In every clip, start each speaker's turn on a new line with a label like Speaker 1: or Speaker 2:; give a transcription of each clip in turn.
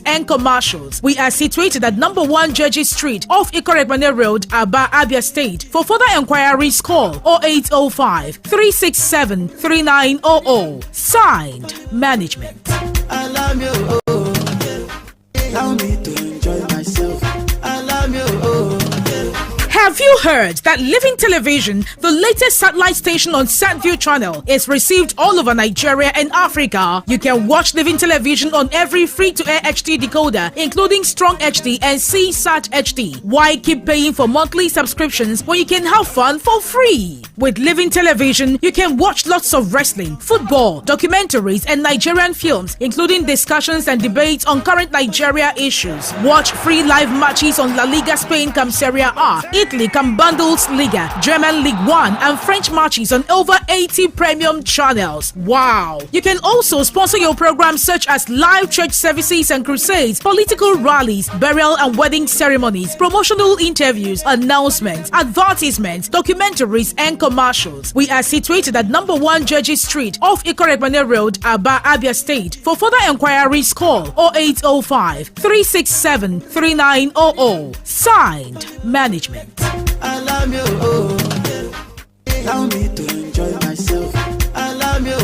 Speaker 1: and commercials. We are situated at number 1 Judges Street off Ikorebane Road, Aba, Abia State. For further enquiries, call 0805 367 3900. Signed, Management.
Speaker 2: I love you, allow me to enjoy myself. I love you,
Speaker 1: Have you heard that Living Television, the latest satellite station on SatView channel, is received all over Nigeria and Africa? You can watch Living Television on every free-to-air HD decoder, including Strong HD and CSAT HD. Why keep paying for monthly subscriptions when you can have fun for free? With Living Television, you can watch lots of wrestling, football, documentaries, and Nigerian films, including discussions and debates on current Nigeria issues. Watch free live matches on La Liga Spain cum Serie A, Italy cum Bundesliga, German League 1, and French matches on over 80 premium channels. Wow! You can also sponsor your programs such as live church services and crusades, political rallies, burial and wedding ceremonies, promotional interviews, announcements, advertisements, documentaries, and commercials. We are situated at number 1 Judges Street off Ikorebane Road, Aba, Abia State. For further enquiries, call 0805 367 3900. Signed, Management.
Speaker 2: I love you, allow me to enjoy myself. I love you,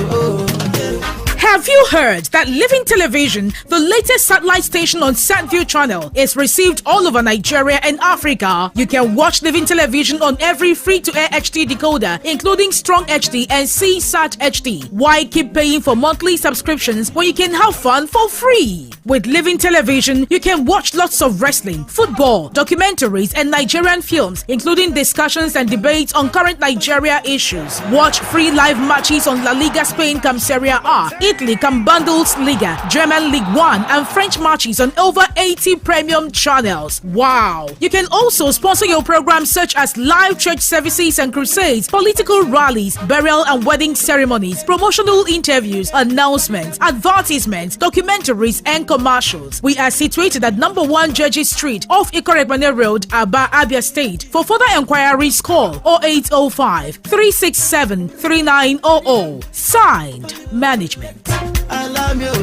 Speaker 1: Have you heard that Living Television, the latest satellite station on SatView channel, is received all over Nigeria and Africa? You can watch Living Television on every free-to-air HD decoder, including Strong HD and CSAT HD. Why keep paying for monthly subscriptions when you can have fun for free? With Living Television, you can watch lots of wrestling, football, documentaries, and Nigerian films, including discussions and debates on current Nigeria issues. Watch free live matches on La Liga Spain cum Serie A, Italy cum Bundesliga, German League 1, and French matches on over 80 premium channels. Wow! You can also sponsor your programs such as live church services and crusades, political rallies, burial and wedding ceremonies, promotional interviews, announcements, advertisements, documentaries, and commercials. We are situated at number 1 Judges Street off Ikorebane Road, Aba, Abia State. For further enquiries, call 0805 367 3900. Signed, Management.
Speaker 2: I love you,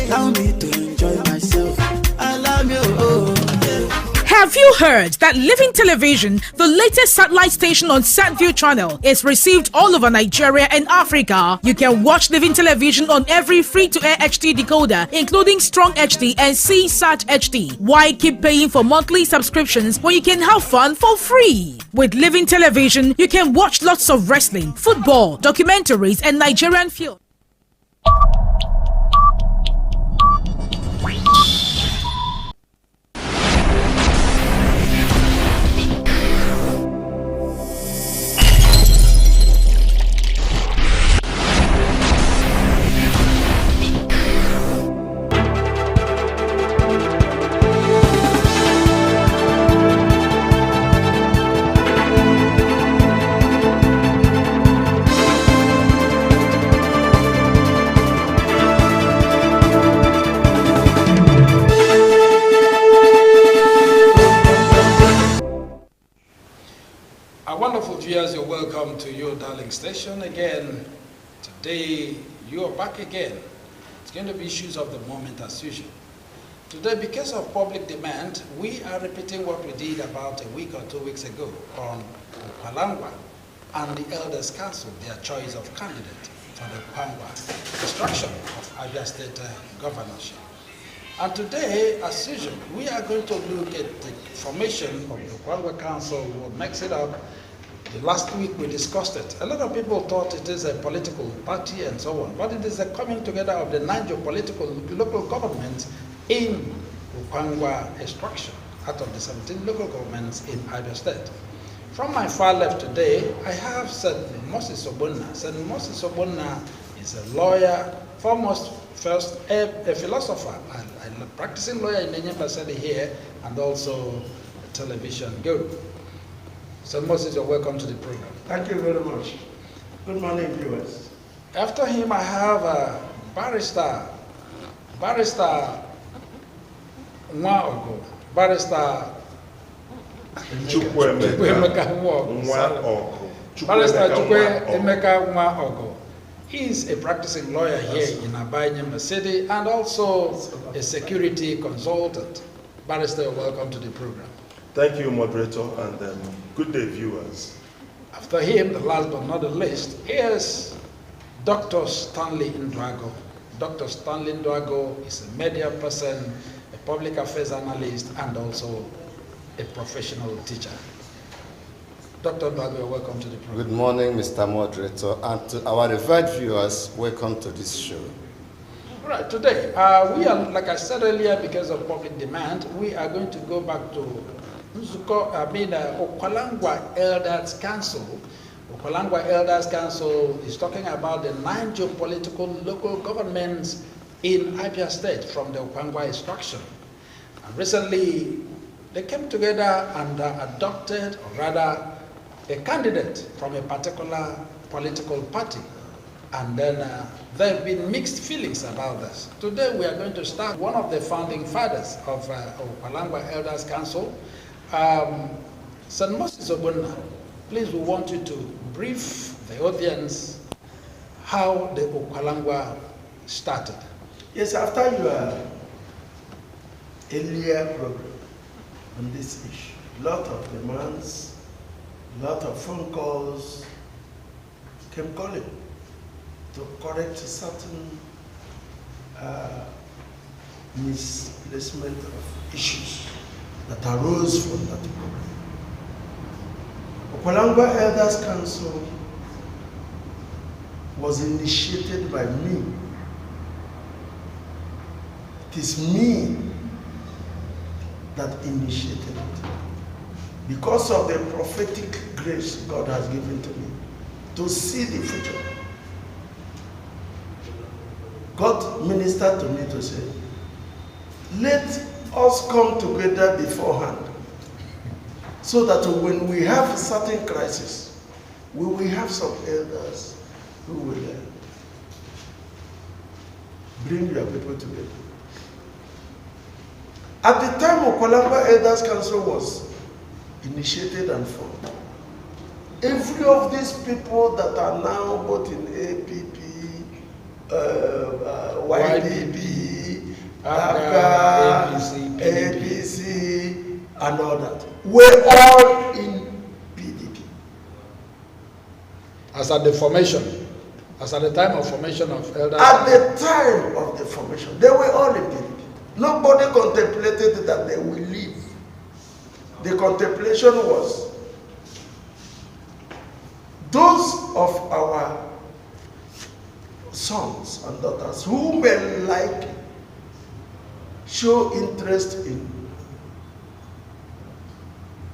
Speaker 2: allow me to enjoy myself. I love you,
Speaker 1: Have you heard that Living Television, the latest satellite station on SatView channel, is received all over Nigeria and Africa? You can watch Living Television on every free-to-air HD decoder, including Strong HD and CSAT HD. Why keep paying for monthly subscriptions when you can have fun for free? With Living Television, you can watch lots of wrestling, football, documentaries, and Nigerian films.
Speaker 3: Viewers, you're welcome to your darling station again. Today, you are back again. It's going to be issues of the moment as usual. Today, because of public demand, we are repeating what we did about a week or 2 weeks ago on Ngwa and the Elders Council, their choice of candidate for the Ngwa construction of Abia State Governorship. And today, as usual, we are going to look at the formation of the Ngwa Council, what makes it up. Last week we discussed it. A lot of people thought it is a political party and so on, but it is a coming together of the 9 political local governments in Ngwa extraction out of the 17 local governments in Abia State. From my far left today, I have St. Moses Obunna. St. Moses Obunna is a lawyer, first a philosopher, and a practicing lawyer in Enyimba here, and also a television guru. So Moses, you're welcome to the program.
Speaker 4: Thank you very much. Good morning, viewers.
Speaker 3: After him, I have Barrister Ngwa, Barrister
Speaker 4: Ngwa.
Speaker 3: Barrister Ngwa. He He's a practicing lawyer here in Abanyemba City and also a security consultant. Barrister, welcome to the program.
Speaker 5: Thank you, moderator, and good day, viewers.
Speaker 3: After him, the last but not the least, is Dr. Stanley Ndwago. Dr. Stanley Ndwago is a media person, a public affairs analyst, and also a professional teacher. Dr. Ndwago, welcome to the program.
Speaker 6: Good morning, Mr. Moderator, and to our revered viewers, welcome to this show.
Speaker 3: Right, today, we are, like I said earlier, because of public demand, we are going to go back to Okwalangwa Elders Council. Okwalangwa Elders Council is talking about the 9 geopolitical local governments in Abia State from the Okwangwa extraction. And recently, they came together and adopted, or rather, a candidate from a particular political party. And then there have been mixed feelings about this. Today we are going to start one of the founding fathers of Okwalangwa Elders Council, St. Moses Obunna. Please, we want you to brief the audience how the Okwalangwa started.
Speaker 4: Yes, after your earlier program on this issue, lot of demands, lot of phone calls came calling to correct certain misplacement of issues that arose from that program. Okwalangwa Elders Council was initiated by me. It is me that initiated it because of the prophetic grace God has given to me to see the future. God ministered to me to say, let us come together beforehand so that when we have a certain crisis, we will have some elders who will bring your people together. At the time Okwalangwa Elders Council was initiated and formed, every of these people that are now both in APP, YDP, APC, and all that, were all in PDP.
Speaker 3: As at the formation, as at the time of formation of Elders?
Speaker 4: At the time of the formation, they were all in PDP. Nobody contemplated that they will leave. The contemplation was those of our sons and daughters who may like show interest in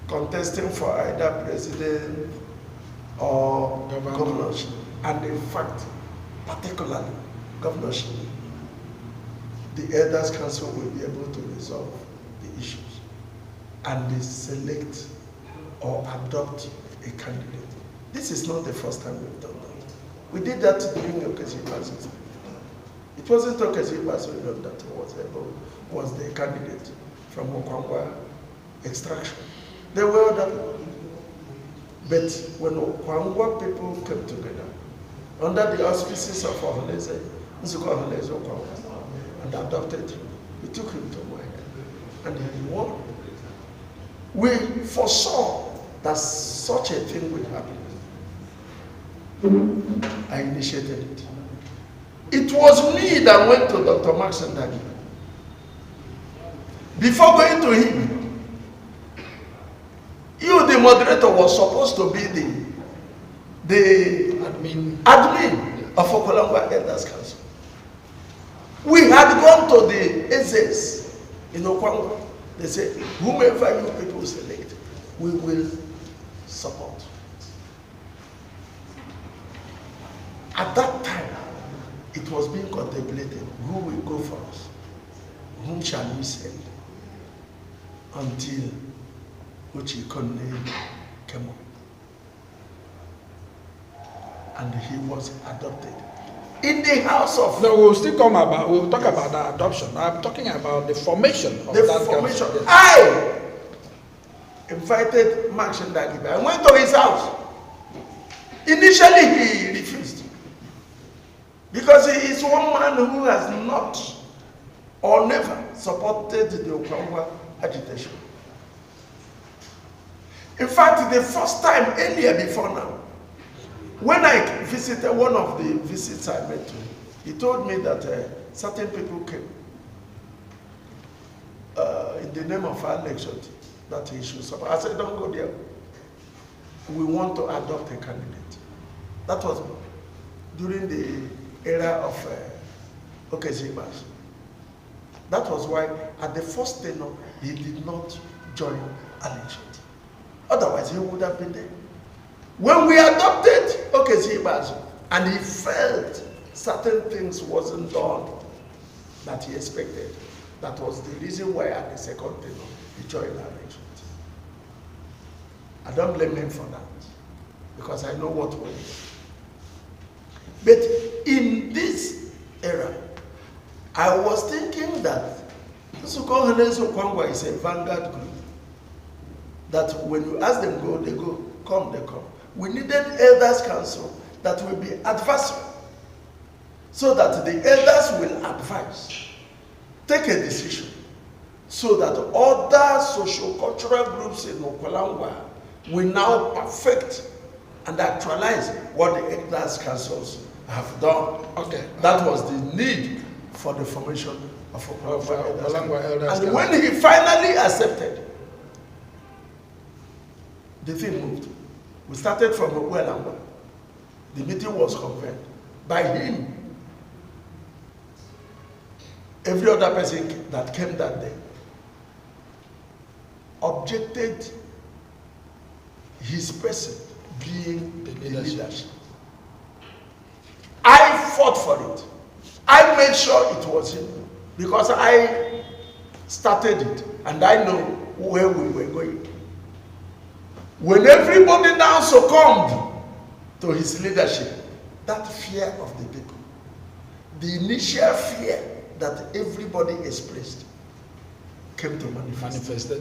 Speaker 4: contesting for either president or governorship, and in fact, particularly governorship, the Elders Council will be able to resolve the issues and they select or adopt a candidate. This is not the first time we've done that. We did that during Okezi-Ibasu. It wasn't Okezi-Ibasu that was the candidate from Okwangwa extraction. There were other people. But when Okwangwa people came together, under the auspices of Oholeze, and adopted him, we took him to Mwanga, and he won. We foresaw that such a thing would happen. I initiated it. It was me that went to Dr. Max Ndagi. Before going to him, you, the moderator, was supposed to be the admin of Okwalangwa Elders Council. We had gone to the Ezes in Okwangwa. They said, whomever you people select, we will support. At that time, it was being contemplated, who will go for us? Whom shall we send? Until Uchi Konde came up. And he was adopted. In the house of...
Speaker 3: No, we'll talk about the adoption. I'm talking about the formation of that
Speaker 4: formation.
Speaker 3: Council.
Speaker 4: I invited Max Ndagiba. I went to his house. Initially, he refused. Because he is one man who has not or never supported the Ukwa agitation. In fact, the first time earlier before now, when I visited one of the visits I made to him, he told me that certain people came in the name of our election that he should support. I said, don't go there. We want to adopt a candidate. That was during the era of Okezibas. That was why at the first tenure, he did not join election. Otherwise, he would have been there. When we adopted Okezibas, and he felt certain things wasn't done that he expected, that was the reason why at the second tenure, he joined election. I don't blame him for that, because I know what went. But in this era, I was thinking that this Ngwa is a vanguard group. That when you ask them go, they go. Come, they come. We needed elders council that will be advisory, so that the elders will advise, take a decision, so that other socio-cultural groups in Ngwa will now perfect and actualize what the elders councils have done. Okay, that was the need for the formation of Ngwa Elders. And when he finally accepted, the thing moved. We started from Ukwa. The meeting was convened by him. Every other person that came that day objected his person being the leadership. I fought for it. I made sure it was him, because I started it and I know where we were going. When everybody now succumbed to his leadership, that fear of the people, the initial fear that everybody expressed, came to manifest.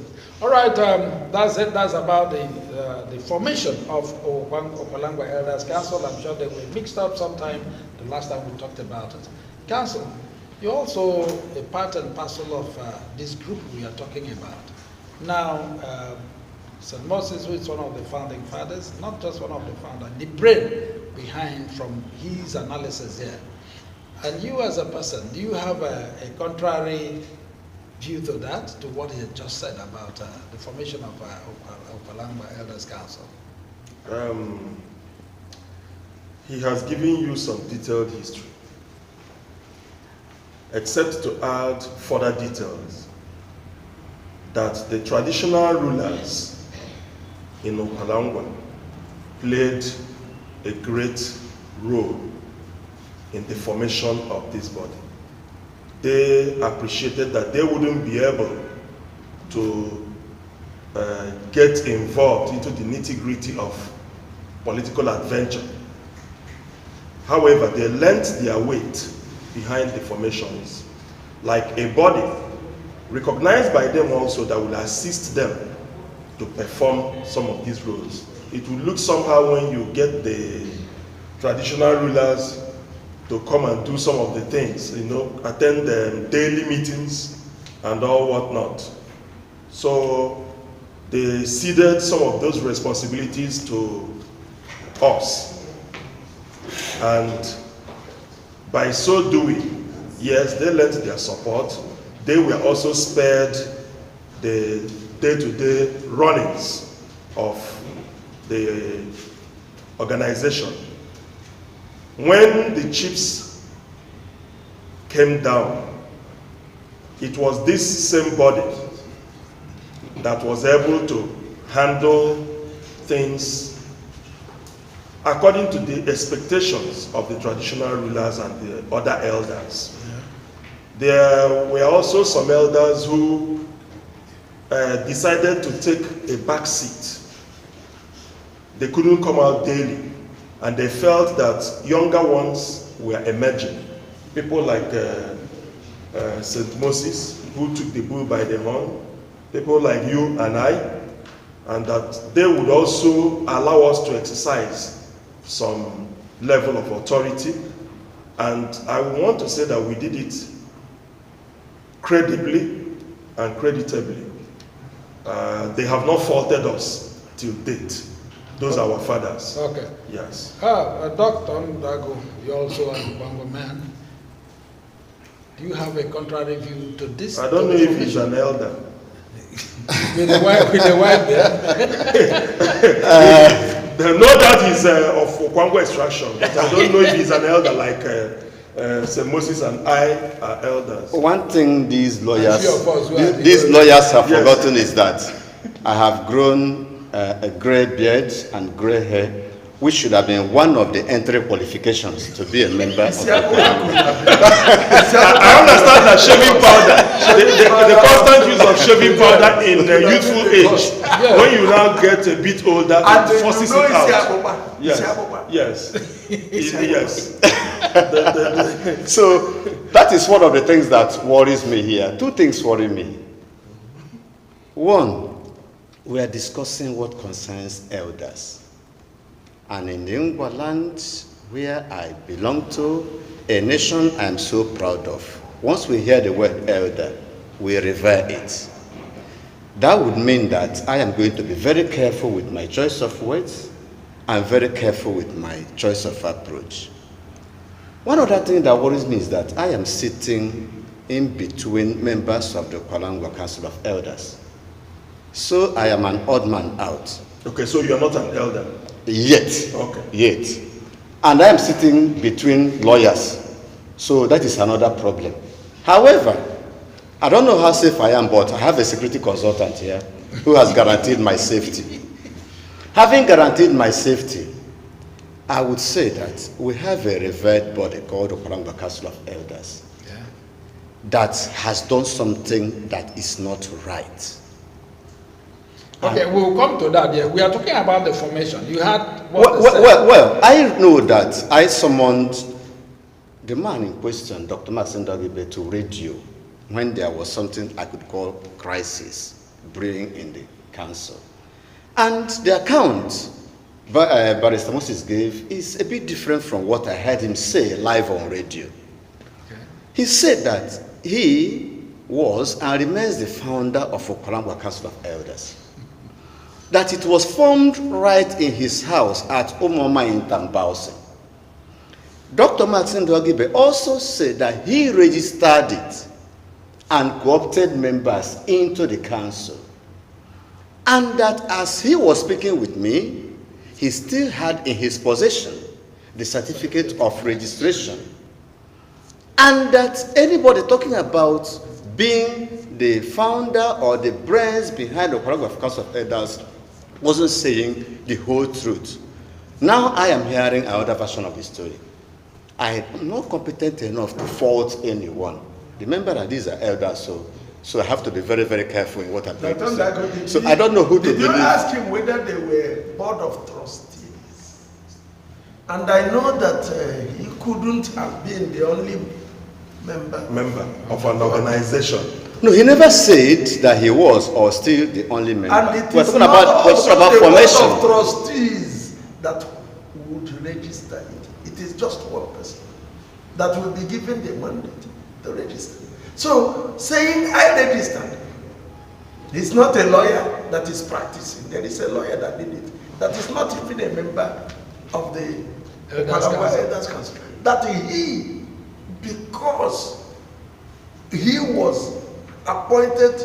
Speaker 3: All right, that's it. That's about the formation of Ngwa Elders Council. I'm sure they were mixed up sometime the last time we talked about it. Council, you're also a part and parcel of this group we are talking about. Now, St. Moses, who is one of the founding fathers, not just one of the founders, the brain behind from his analysis here. And you as a person, do you have a contrary view to that, to what he had just said about the formation of Ngwa Elders Council?
Speaker 5: He has given you some detailed history. Except to add further details, that the traditional rulers in Ngwa played a great role in the formation of this body. They appreciated that they wouldn't be able to get involved into the nitty-gritty of political adventure. However, they lent their weight behind the formations like a body recognized by them also that will assist them to perform some of these roles. It will look somehow when you get the traditional rulers to come and do some of the things, you know, attend the daily meetings and all whatnot. So they ceded some of those responsibilities to us. And by so doing, yes, they lent their support. They were also spared the day-to-day runnings of the organization. When the chiefs came down, it was this same body that was able to handle things according to the expectations of the traditional rulers and the other elders. Yeah. There were also some elders who decided to take a back seat. They couldn't come out daily, and they felt that younger ones were emerging. People like St. Moses, who took the bull by the horn, people like you and I, and that they would also allow us to exercise some level of authority And I want to say that we did it credibly and creditably. They have not faulted us till date. Those are our fathers.
Speaker 3: Okay.
Speaker 5: Yes.
Speaker 3: Dr. Ndago, you're also a Ngwa man. Do you have a contrary view to this?
Speaker 5: I don't know if he's an elder.
Speaker 3: with the wife there.
Speaker 5: They know that he's of Okwangwa extraction, but I don't know if he's an elder like St. Moses and I are elders.
Speaker 6: One thing these lawyers,
Speaker 3: these
Speaker 6: lawyers have forgotten is that I have grown a gray beard and gray hair, which should have been one of the entry qualifications to be a member of the
Speaker 5: I understand that shaving powder, the constant use of shaving powder in youthful age, when you now get a bit older, it forces it out. Yes.
Speaker 6: So that is one of the things that worries me here. Two things worry me. One, we are discussing what concerns elders. And in the Ngwa land, where I belong to, a nation I am so proud of, once we hear the word elder, we revere it. That would mean that I am going to be very careful with my choice of words and very careful with my choice of approach. One other thing that worries me is that I am sitting in between members of the Ukwa Council of Elders. So I am an odd man out.
Speaker 5: Okay, so you are not an elder?
Speaker 6: Yet.
Speaker 5: Okay.
Speaker 6: Yet. And I am sitting between lawyers. So that is another problem. However, I don't know how safe I am, but I have a security consultant here who has guaranteed my safety. Having guaranteed my safety, I would say that we have a revered body called the Ukwa Council of Elders that has done something that is not right.
Speaker 3: Okay, we'll come to that. Yeah, we are talking about the formation. You had
Speaker 6: well, I know that I summoned the man in question, Dr. Maxine Dagibe, to radio when there was something I could call crisis brewing in the council. And the account Barrister Moses gave is a bit different from what I heard him say live on radio. Okay. He said that he was and remains the founder of Ukwa Council of Elders. That it was formed right in his house at Omoma in Tambausen. Dr. Maxine Dagibe also said that he registered it and co-opted members into the council. And that as he was speaking with me, he still had in his possession the certificate of registration. And that anybody talking about being the founder or the brains behind the Ukwa Council of Elders wasn't saying the whole truth. Now I am hearing another version of the story. I am not competent enough to fault anyone. Remember that these are elders, so I have to be very, very careful in what I'm going to say. So I don't know who to believe.
Speaker 4: Did you ask him whether they were board of trustees? And I know that he couldn't have been the only member
Speaker 5: of an organization.
Speaker 6: No, he never said that he was or still the only member.
Speaker 4: And it
Speaker 6: we're
Speaker 4: is
Speaker 6: talking
Speaker 4: not also
Speaker 6: about
Speaker 4: the
Speaker 6: formation.
Speaker 4: board of trustees that would register it. It is just one person that will be given the mandate to register. So saying I registered, he's not a lawyer that is practicing. There is a lawyer that did it. That is not even a member of the Elders Council. That he, because he was appointed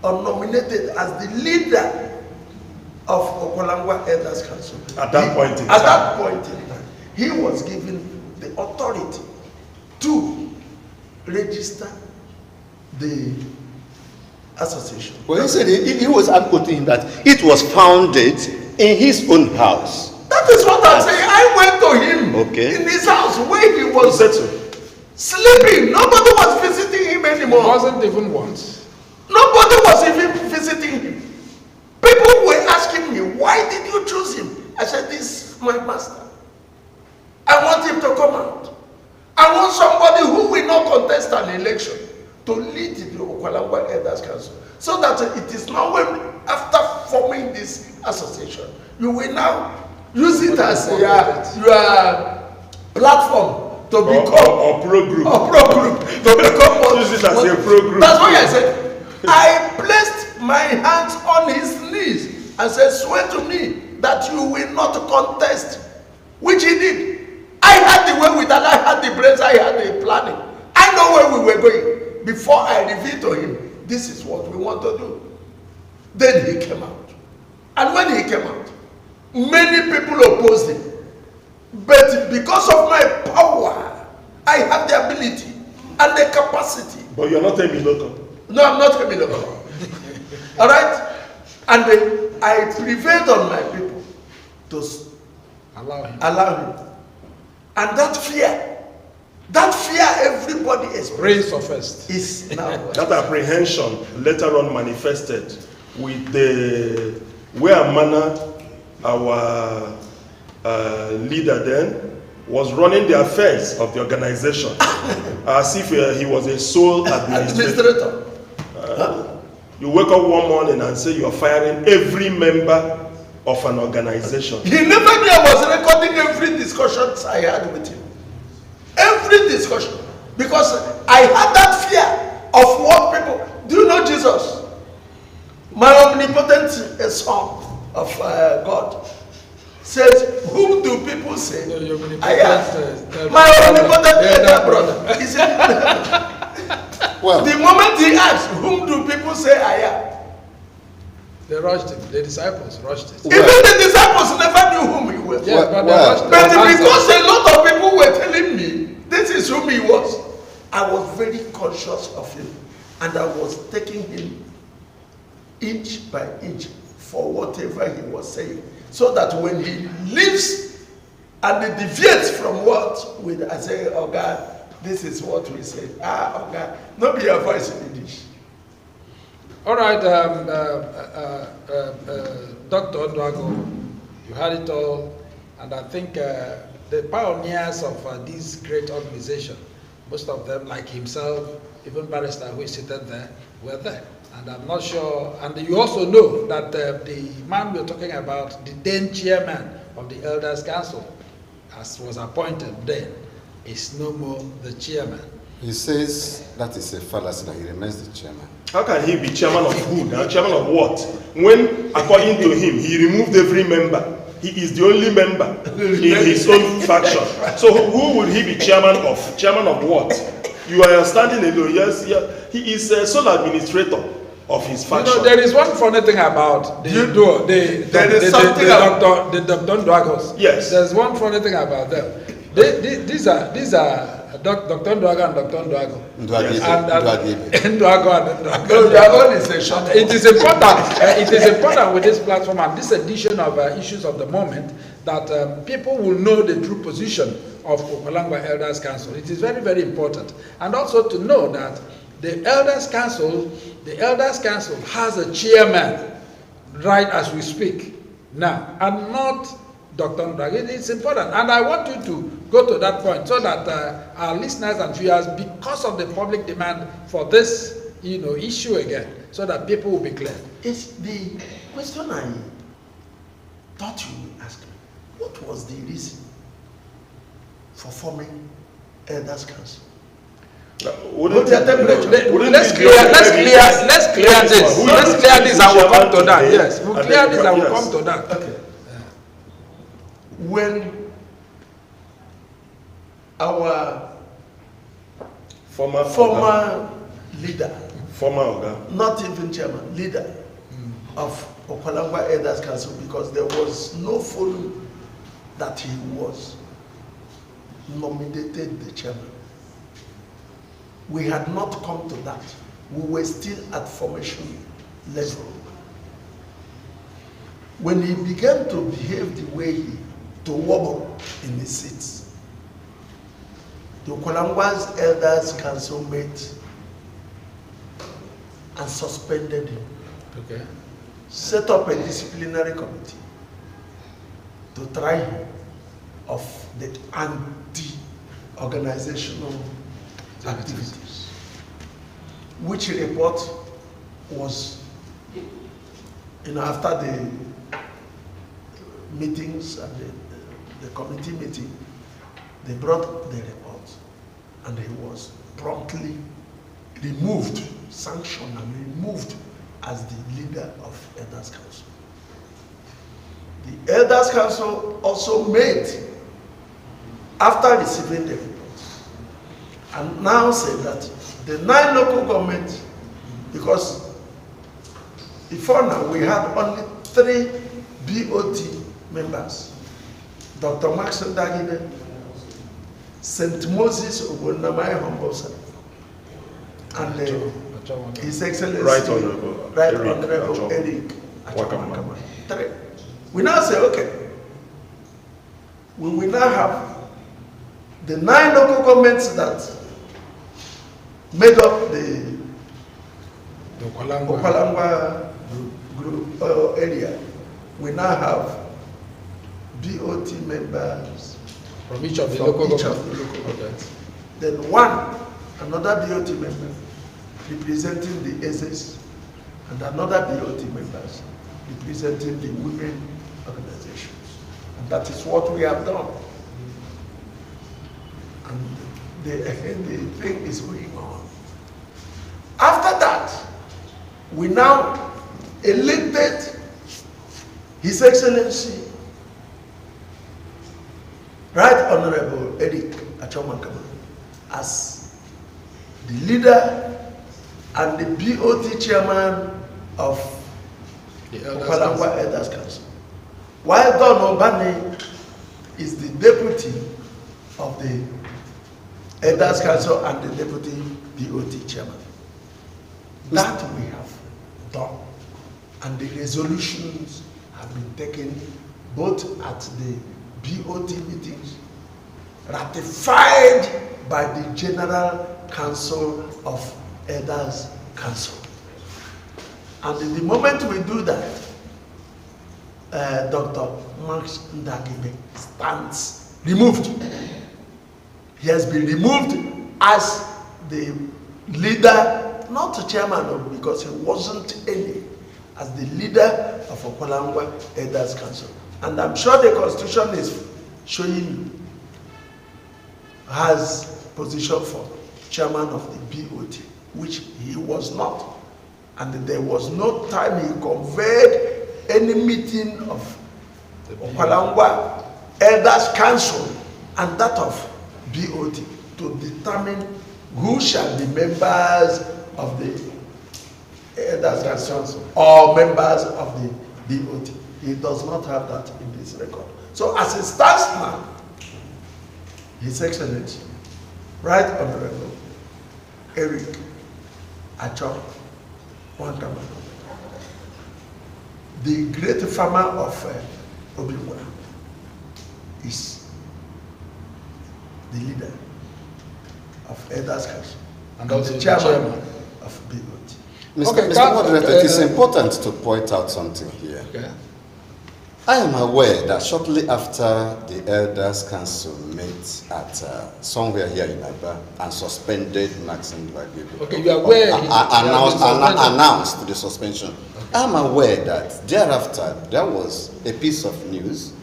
Speaker 4: or nominated as the leader of Ukwa Elders Council.
Speaker 5: At that point in
Speaker 4: time, he was given the authority to register the association.
Speaker 6: Well, he said he was quoting that it was founded in his own house.
Speaker 4: That is what I'm saying. I went to him in his house where he was sleeping. Nobody was visiting him anymore.
Speaker 3: It wasn't even once.
Speaker 4: Nobody was even visiting him. People were asking me, why did you choose him? I said, this is my master. I want him to come out. I want somebody who will not contest an election to lead the Ukwa Elders Council. So that it is now when, after forming this association, you will now use it as your platform to become
Speaker 5: or pro group.
Speaker 4: Or pro group to become what?
Speaker 5: Use it as a pro group.
Speaker 4: That's why I said. I placed my hands on his knees and said, "Swear to me that you will not contest," which he did. I had the wherewithal, I had the brains, I had the planning. I know where we were going. Before I revealed to him, this is what we want to do. Then he came out. And when he came out, many people opposed him. But because of my power, I have the ability and the capacity.
Speaker 5: But you're not a Miloto.
Speaker 4: No, I'm not a Miloto. All right? And then I prevailed on my people to allow him. And that fear everybody
Speaker 3: raised first
Speaker 4: is now.
Speaker 5: That apprehension later on manifested with the way and manner our leader then was running the affairs of the organization as if he was a sole administrator. You wake up one morning and say you are firing every member of an organization.
Speaker 4: He never knew I was recording every discussion I had with him. Every discussion. Because I had that fear of what people. Do you know Jesus? My omnipotent son of God says, "Whom do people say I am?" My omnipotent brother. He said, well, the moment he asked, "Whom do people say I am?"
Speaker 3: They rushed him. The disciples rushed it.
Speaker 4: Even the disciples never knew whom he was.
Speaker 3: Yeah, but
Speaker 4: because a lot of people were telling me this is whom he was, I was very conscious of him, and I was taking him inch by inch for whatever he was saying, so that when he leaves and he deviates from what I say, "Oh God, this is what we say." Oh God, not be a voice in English.
Speaker 3: All right, Dr. Ndwago, you had it all, and I think the pioneers of this great organization, most of them, like himself, even Barrister who is seated there, were there. And I'm not sure, and you also know that the man we're talking about, the then chairman of the Elders Council, as was appointed then, is no more the chairman.
Speaker 6: He says that is a fallacy, that he remains the chairman.
Speaker 5: How can he be chairman of who? Now, chairman of what? When, according to him, he removed every member. He is the only member in his own faction. So who would he be chairman of? Chairman of what? You are standing alone. Yes, yeah. He is a sole administrator of his faction.
Speaker 3: You know, there is one funny thing about the Dr. Ndwagos.
Speaker 5: Yes.
Speaker 3: There's one funny thing about them. These are Dr. Ndwago and Dr. Ndwago. It is important with this platform and this edition of Issues of the Moment that people will know the true position of Okwalangwa Elders Council. It is very, very important. And also to know that the Elders Council has a chairman right as we speak now, and not Dr. Ndwago. It's important, and I want you to go to that point so that our listeners and viewers, because of the public demand for this, issue again, so that people will be clear.
Speaker 4: It's the question I thought you would ask me. What was the reason for forming Elders Council?
Speaker 3: Let's clear this and we'll come to that. Yes, we'll clear this and we'll come to that.
Speaker 4: Okay. When our former leader, not even chairman, leader of Okwalangwa Elders Council, because there was no forum that he was nominated the chairman. We had not come to that. We were still at formation level. When he began to behave the way to wobble in his seats, the Okwalangwa's Elders Council met and suspended him.
Speaker 3: Okay.
Speaker 4: Set up a disciplinary committee to try him of the anti-organizational activities, which report was, after the meetings and the committee meeting, they brought the report. and he was promptly removed, sanctioned and removed as the leader of Elders Council. The Elders Council also made, after receiving the report, and now said that the 9 local governments, because before now we had only 3 BOT members, Dr. Maxon Dagide, St. Moses Ogunamai Hombosa, and His Excellency
Speaker 5: Right Honorable
Speaker 4: Eric Achawakama. 3. We now say, okay, we will now have the 9 local governments that made up the Okwalangwa group area. We now have BOT members
Speaker 3: from each of the local governments.
Speaker 4: Okay. Then another BOT member representing the SS, and another BOT members representing the women organizations. And that is what we have done. And the thing is going on. After that, we now elected His Excellency Right Honorable Eric Achawakama as the leader and the BOT chairman of the Ukwa Elders Council, while Don Obani is the deputy of the Elders Council and the deputy BOT chairman. That we have done, and the resolutions have been taken both at the BOT meetings, ratified by the General Council of Elders Council. And in the moment we do that, Dr. Max Ndagibe stands removed. He has been removed as the leader, not the chairman, because he wasn't any, as the leader of Okwalangwa Elders Council. And I'm sure the Constitution is showing you has position for chairman of the BOT, which he was not. And there was no time he conveyed any meeting of Okwalangwa Elders Council and that of BOT to determine who shall be members of the Elders Council or members of the BOT. He does not have that in this record. So as it stands now, His Excellency, Right Honorable Eric Achawakama, the great farmer of Ngwa, is the leader of Elders Council and also the chairman of BOT.
Speaker 6: Mr. Moderator, it is important to point out something here.
Speaker 3: Okay.
Speaker 6: I am aware that shortly after the Elders Council met at somewhere here in Aba and suspended Maxim Dwagibe.
Speaker 3: Okay, you are aware
Speaker 6: announced the suspension. Okay. I am aware that thereafter there was a piece of news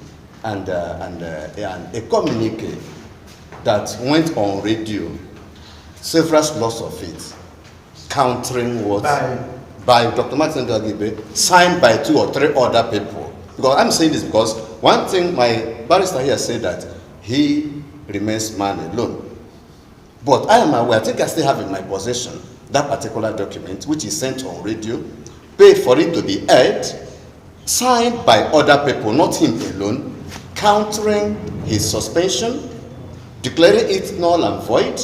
Speaker 6: and a communique that went on radio, several slots of it, countering what by Dr. Maxim Dwagibe, signed by 2 or 3 other people. Because I'm saying this because one thing my barrister here said that he remains man alone. But I am aware, I think I still have in my possession that particular document which is sent on radio, paid for it to be heard, signed by other people, not him alone, countering his suspension, declaring it null and void,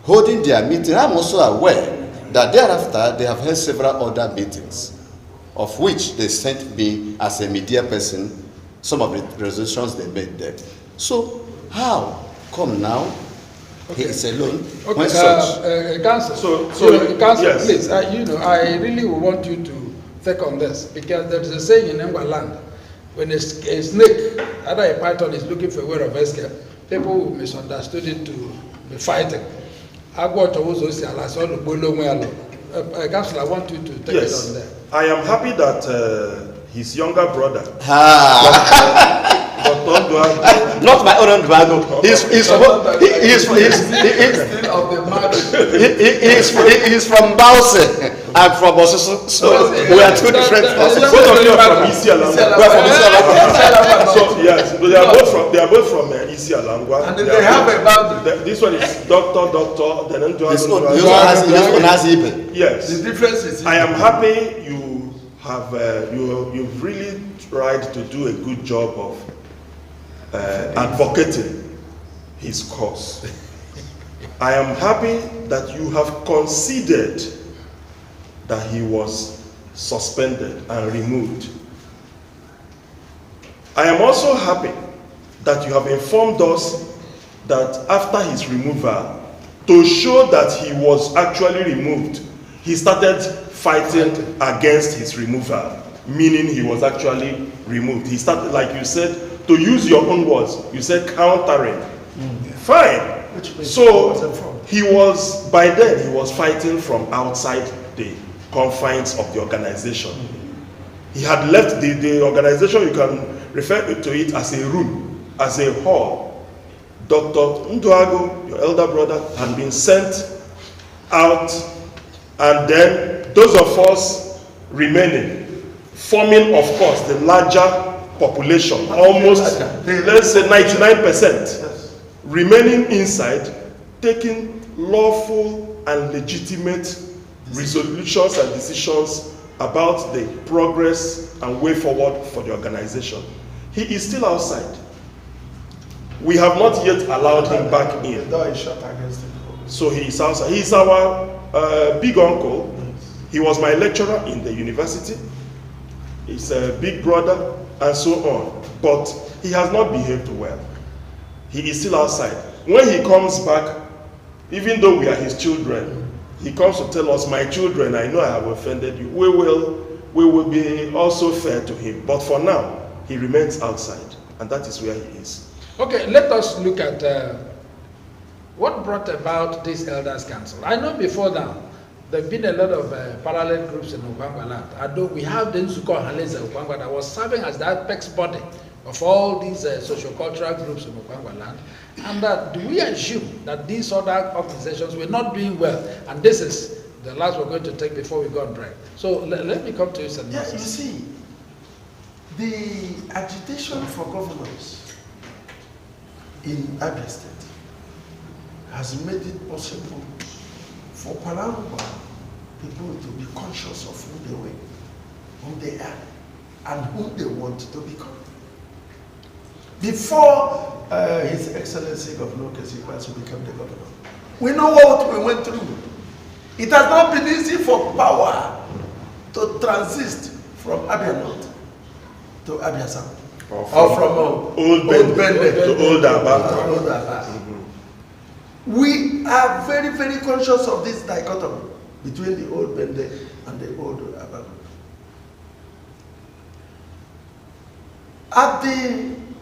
Speaker 6: holding their meeting. I'm also aware that thereafter they have held several other meetings, of which they sent me as a media person some of the resolutions they made there. So how come now he is alone?
Speaker 3: Okay, Council, Council, yes. Please, I really want you to think on this, because there is a saying in Ngwa land, when a snake, either a python, is looking for a way of escape, people misunderstood it to be fighting. Council, I want you to take it on there.
Speaker 5: I am happy that his younger brother, Dr.
Speaker 6: Not my own Ndwago. He's from Bause. I'm from Bosusu. So we are two different persons.
Speaker 5: Both of you are from Isi Alangwa. So yes, they are both from Isi Alangwa.
Speaker 4: And they have a boundary.
Speaker 5: This one is doctor, then
Speaker 6: This one has Ibe.
Speaker 5: Yes.
Speaker 4: The difference is
Speaker 5: I am happy you have you've really tried to do a good job of advocating his cause. I am happy that you have conceded that he was suspended and removed. I am also happy that you have informed us that after his removal, to show that he was actually removed, he started fighting against his removal, meaning he was actually removed. He started, like you said, to use your own words, you said countering. Fine. So he was, by then, he was fighting from outside the confines of the organization. He had left the organization. You can refer to it as a room, as a hall. Dr. Ndwago, your elder brother, had been sent out, and then those of us remaining, forming, of course, the larger population, almost, let's say 99%, remaining inside, taking lawful and legitimate resolutions and decisions about the progress and way forward for the organization. He is still outside. We have not yet allowed him back in.
Speaker 4: The door is shut against him.
Speaker 5: So he is outside. He is our big uncle. He was my lecturer in the university. He's a big brother and so on. But he has not behaved well. He is still outside. When he comes back, even though we are his children, he comes to tell us, my children, I know I have offended you. We will be also fair to him. But for now, he remains outside. And that is where he is.
Speaker 3: Okay, let us look at what brought about this Elders Council. I know before now, there have been a lot of parallel groups in Ukwangwa land. Although we have the Nzuko Haleza Ukwangwa that was serving as the apex body of all these socio-cultural groups in Ukwangwa land. And do we assume that these other organizations were not doing well? And this is the last we're going to take before we go on break. So let me come to you, Sir.
Speaker 4: Yeah, you see, the agitation for governors in Abia State has made it possible for Palangwa people to be conscious of who they were, who they are, and who they want to become. Before His Excellency Governor Kezipas became the governor, we know what we went through. It has not been easy for power to transit from Abia North to Abia South. Or from
Speaker 5: Old Bende to Old Aba.
Speaker 4: We are very, very conscious of this dichotomy between the Old Bende and the Old Aba.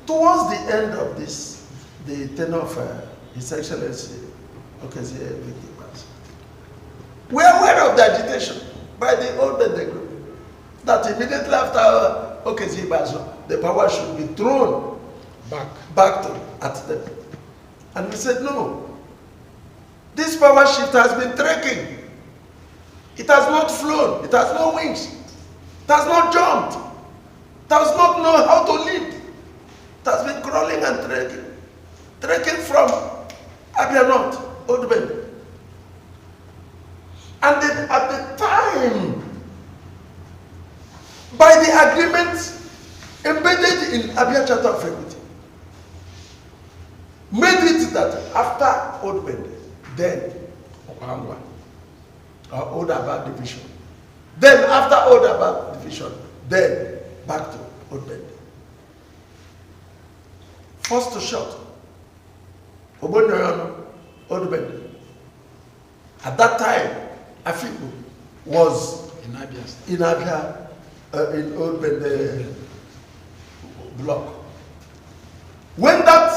Speaker 4: Towards the end of this, the tenure of His Excellency Okezie Victimas, we are aware of the agitation by the Old Bende group that immediately after Okezie Bazo, the power should be thrown back at them. And we said, no. This power shift has been trekking. It has not flown. It has no wings. It has not jumped. It does not know how to lead. It has been crawling and trekking. Trekking from Abia North, Old Bend. And then at the time, by the agreement embedded in Abia Charter of Equity, made it that after Old Bend, then Okangwa, or Old Aba division, then after Old Aba division, then back to Old Bend. First to shot, Obonyono, Old Bend. At that time, Afiku was in Old Bend block. When that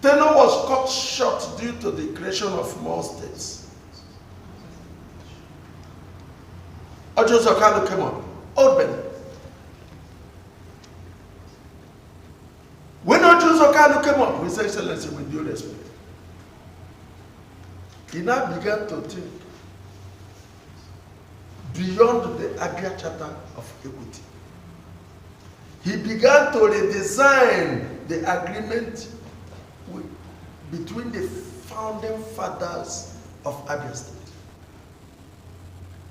Speaker 4: tenure was cut short due to the creation of more states, Ojo Sokalo came on, Old Bend. Kanu came up with Excellency with due respect. He now began to think beyond the Abia Charter of Equity. He began to redesign the agreement between the founding fathers of Abia State.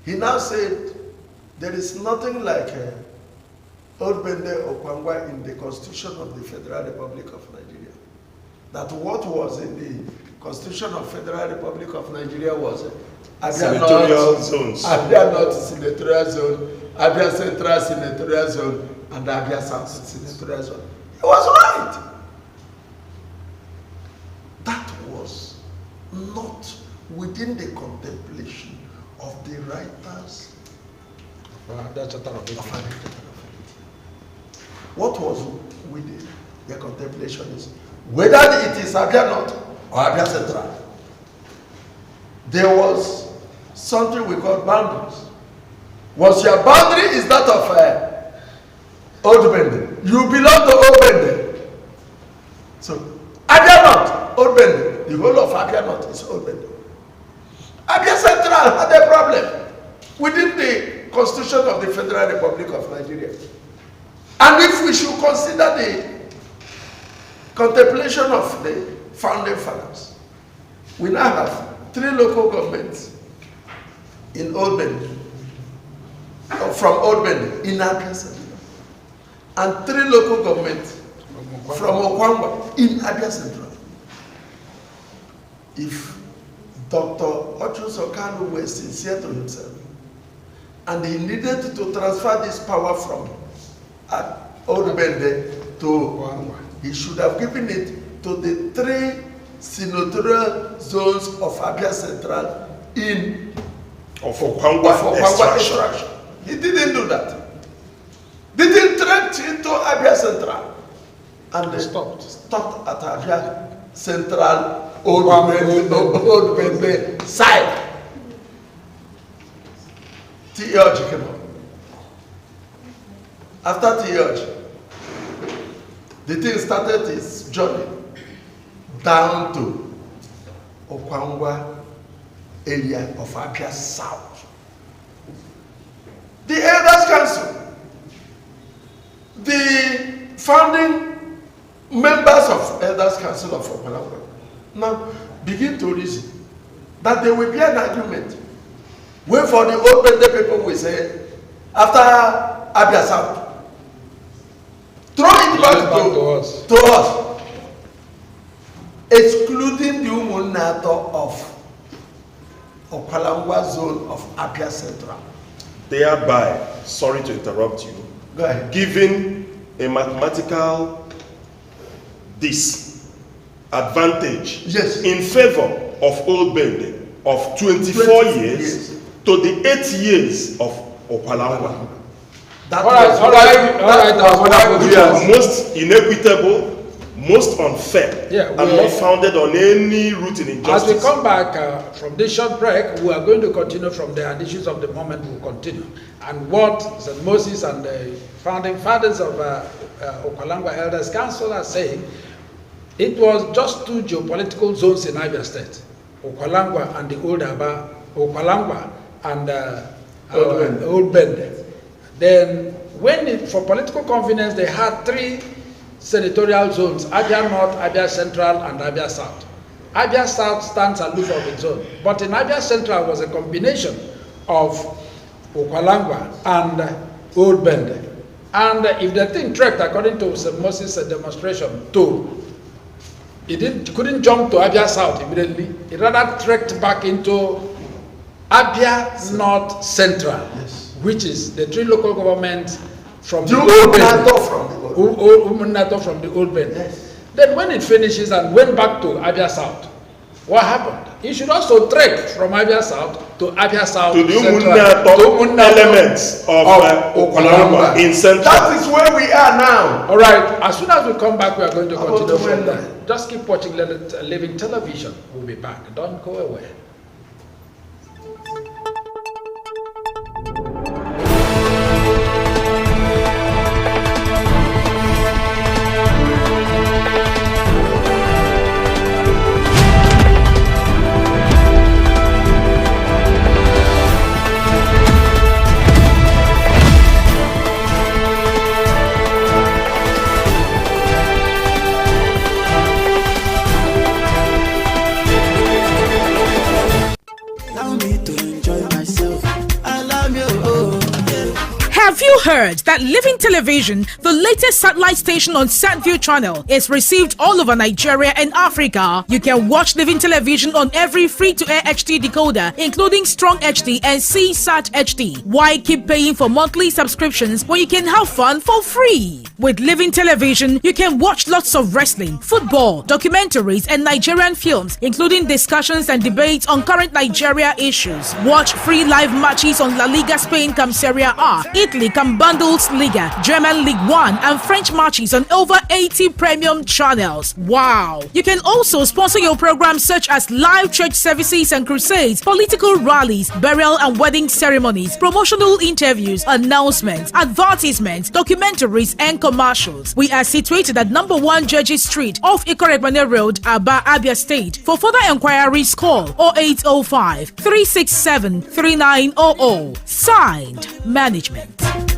Speaker 4: He now said there is nothing like Old Bende Okwangwa in the Constitution of the Federal Republic of Nigeria. That what was in the Constitution of Federal Republic of Nigeria was
Speaker 5: senatorial zones.
Speaker 4: Abia North Senatorial Zone, Abia Central Senatorial Zone, and Abia South Senatorial Zone. He was right. That was not within the contemplation of the writers of Abia Charter of Equity. What was within their contemplation is whether it is Abia North or Abia Central. There was something we call boundaries. Was your boundary is that of Old Bende? You belong to Old Bende. So Abia North, Old Bende. The whole of Abia North is Old Bende. Abia Central had a problem within the Constitution of the Federal Republic of Nigeria. And if we should consider the contemplation of the founding fathers, we now have 3 local governments in Old Bende, from Old Bende in Abia Central, and 3 local governments from Okwangwa in Abia Central. If Dr. Ochus Okano was sincere to himself, and he needed to transfer this power from Old Bende to Okwangwa, he should have given it to the 3 senatorial zones of Abia Central in
Speaker 5: Okwangwa extraction.
Speaker 4: He didn't do that. Didn't treat into Abia Central, and they stopped at Abia Central Old Bende side. Theology came up. After theology, the thing started its journey down to Okwangwa area of Abia South. The Elders Council, the founding members of Elders Council of Okwangwa, now begin to reason that there will be an argument where for the Old Bende people will say, after Abia South, throw it back to us, excluding the Umunato of Okwalangwa zone of Abia Central.
Speaker 5: Thereby, sorry to interrupt you,
Speaker 4: Go ahead.
Speaker 5: giving a mathematical disadvantage in favor of Old Bende of 24 years to the 8 years of Okwalangwa.
Speaker 3: All right.
Speaker 5: Which are most inequitable, most unfair, and not founded on any root in injustice.
Speaker 3: As we come back from this short break, we are going to continue from there, and issues of the moment will continue. And what St. Moses and the founding fathers of Okwalangwa Elders Council are saying, it was just 2 geopolitical zones in Abia State, Okwalangwa and the Old Aba, Okwalangwa and Old Bende. Then, for political convenience, they had 3 senatorial zones: Abia North, Abia Central, and Abia South. Abia South stands aloof of its own, but in Abia Central was a combination of Okwalangwa and Old Bende. And if the thing trekked, according to St. Moses' demonstration, it couldn't jump to Abia South immediately. It rather trekked back into Abia North Central, which is the 3 local governments from the Old Bende. From the Old Bende. Then when it finishes and went back to Abia South, what happened? It should also trek from Abia South to Abia South
Speaker 5: to the elements of Okwalangwa in Central.
Speaker 4: That is where we are now.
Speaker 3: All right. As soon as we come back, we are going to continue from there. Just keep watching Living Television. We'll be back. Don't go away.
Speaker 1: Have you heard that Living Television, the latest satellite station on SatView channel, is received all over Nigeria and Africa? You can watch Living Television on every free-to-air HD decoder, including Strong HD and CSAT HD. Why keep paying for monthly subscriptions when you can have fun for free? With Living Television, you can watch lots of wrestling, football, documentaries, and Nigerian films, including discussions and debates on current Nigeria issues. Watch free live matches on La Liga Spain come Serie A, Italy come Bundesliga, German League 1, and French matches on over 80 premium channels. Wow! You can also sponsor your programs such as live church services and crusades, political rallies, burial and wedding ceremonies, promotional interviews, announcements, advertisements, documentaries, and commercials. We are situated at number 1 Judges Street off Ikorebane Road, Aba, Abia State. For further enquiries, call 0805 367 3900. Signed, Management.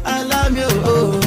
Speaker 2: I love you. Oh.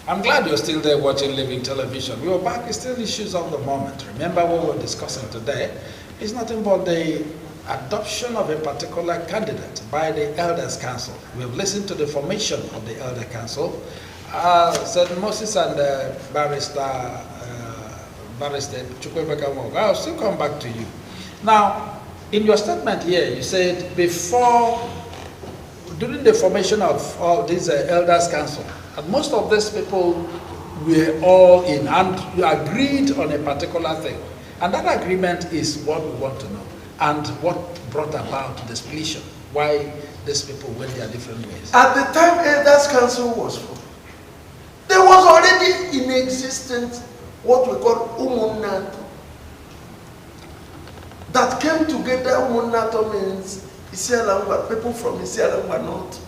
Speaker 3: I'm glad you're still there watching Living Television. We are back, it's still issues of the moment. Remember what we're discussing today is nothing but the adoption of a particular candidate by the Elders Council. We've listened to the formation of the Elder Council. St. Moses and Barrister Chukwemeka Ngwa, I'll still come back to you. Now, in your statement here, you said during the formation of all these Elders Council, and most of these people were all in and agreed on a particular thing. And that agreement is what we want to know. And what brought about the split, why these people went their different ways.
Speaker 4: At the time Elders Council was formed, there was already in existence what we call Umunnato. That came together. Umunnato means Isialangwa, people from Isialangwa North,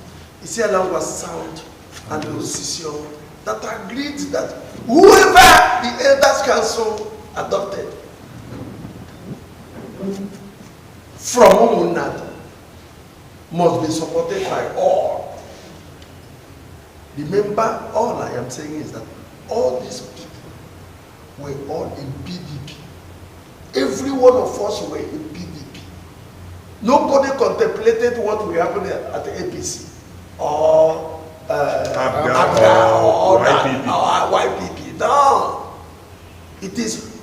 Speaker 4: Isialangwa South, and the Osisio, that agreed that whoever the Elders Council adopted from Umunnato must be supported by all. Remember, all I am saying is that all these people were all in PDP. Every one of us were in PDP. Nobody contemplated what will happen at the APC or Abga or YPP. No. It is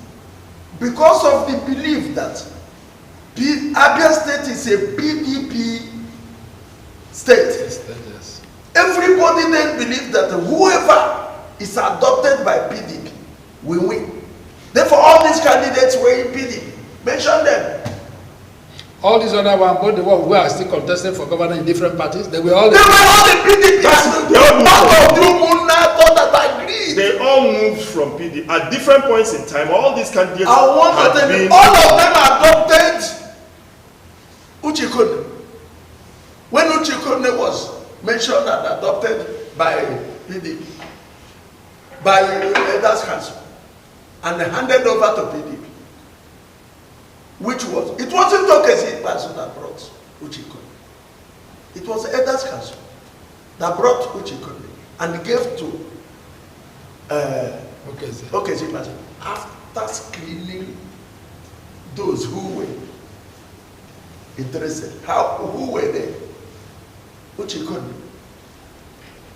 Speaker 4: because of the belief that Abia State is a PDP state.
Speaker 3: Yes.
Speaker 4: Everybody then believes that whoever is adopted by PDP will win. Therefore, all these candidates were in PDP. Mention them.
Speaker 3: All these other ones, both the ones who are still contesting for governor in different parties, they were all
Speaker 4: in PDP. That agreed.
Speaker 5: They all moved from PDP at different points in time. All these candidates
Speaker 4: all of them adopted Uchikone. When Uchikone was mentioned and adopted by PDP, by Elders Council, and handed over to PDP, which was, it wasn't Okezi person that brought Uchikone. It was Elders Council that brought Uchikone and gave to Okezi person after screening those who were interested. Who were they? Uchikun,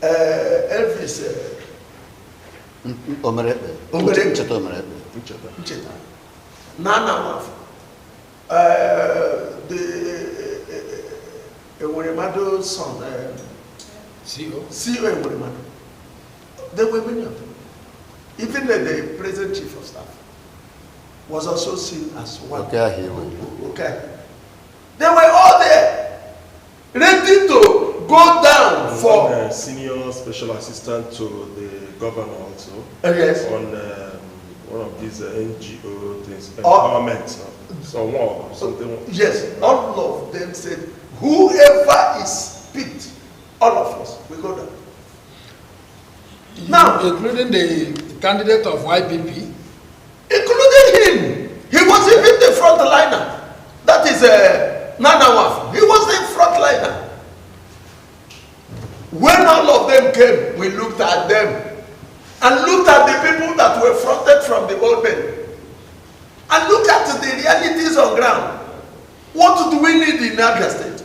Speaker 4: Elvis,
Speaker 6: Omerebe.
Speaker 4: Ncheta. Nana the Ewuremado's son, CEO Ewuremado. There were many of them. Even the present chief of staff was also seen as one. Okay. They were all there, ready to go down for
Speaker 5: a senior special assistant to the governor also.
Speaker 4: Yes.
Speaker 5: On one of these NGO things, empowerment, something.
Speaker 4: Yes, all of them said, whoever is picked, all of us, we go down. Now,
Speaker 3: including the candidate of YPP,
Speaker 4: including him, he was even the front liner. That is Nanawaf. He was the front liner. When all of them came, we looked at them and looked at the people that were fronted from the old men and looked at the realities on ground. What do we need in Abia State?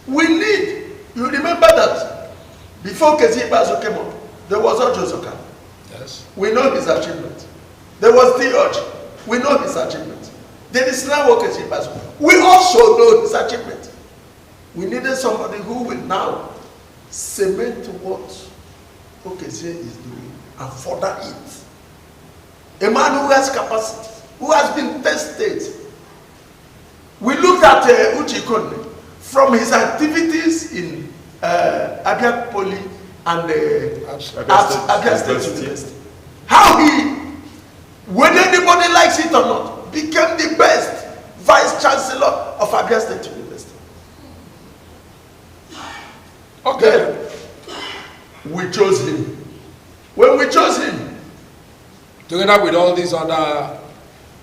Speaker 4: We need, you remember that before Kezi Bazo came up, there was Ojo Zoka.
Speaker 3: yes,
Speaker 4: We know his achievement. There was Theoji. We know his achievement. There is now Kezi Bazo. We also know his achievement. We needed somebody who will now cement what Okezie is doing and further it. A man who has capacity, who has been tested. We looked at Uche Konde from his activities in Abia Poly and Abia State University. How he, whether anybody likes it or not, became the best vice chancellor of Abia State University.
Speaker 3: okay.
Speaker 4: Then we chose him. When we chose him,
Speaker 3: Together with all these other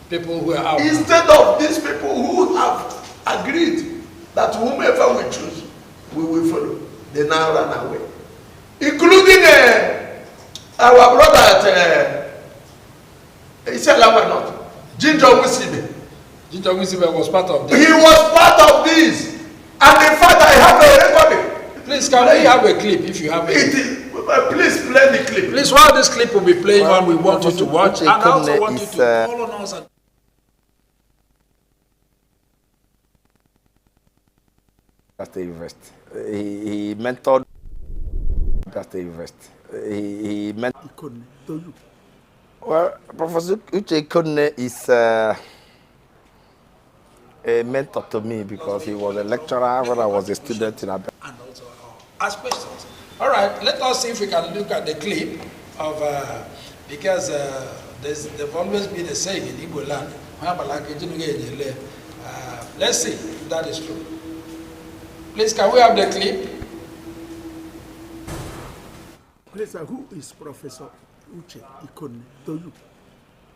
Speaker 3: people who are out.
Speaker 4: instead of these people who have agreed that whomever we choose, we will follow, they now run away. Including our brother at Iselama, Ginger Wisibe.
Speaker 3: Ginger Winsibe was part of this.
Speaker 4: He was part of this. And in fact, I have a recording.
Speaker 3: Please, can we have a clip if you have it?
Speaker 4: Please play the clip.
Speaker 3: Please, while this clip will be playing on, we want you to watch, and I also want you to call on us.
Speaker 7: At the university, he mentored. At the university, he mentored. Well, Professor Uche Konne is a mentor to me because he was a lecturer when I was a student in Abia.
Speaker 3: And also ask questions. All right, let us see if we can look at the clip of, because there's always been a saying in Igbo land, let's see if that is true. Please, can we have the clip?
Speaker 4: Please, who is Professor Uche Ikonne to you?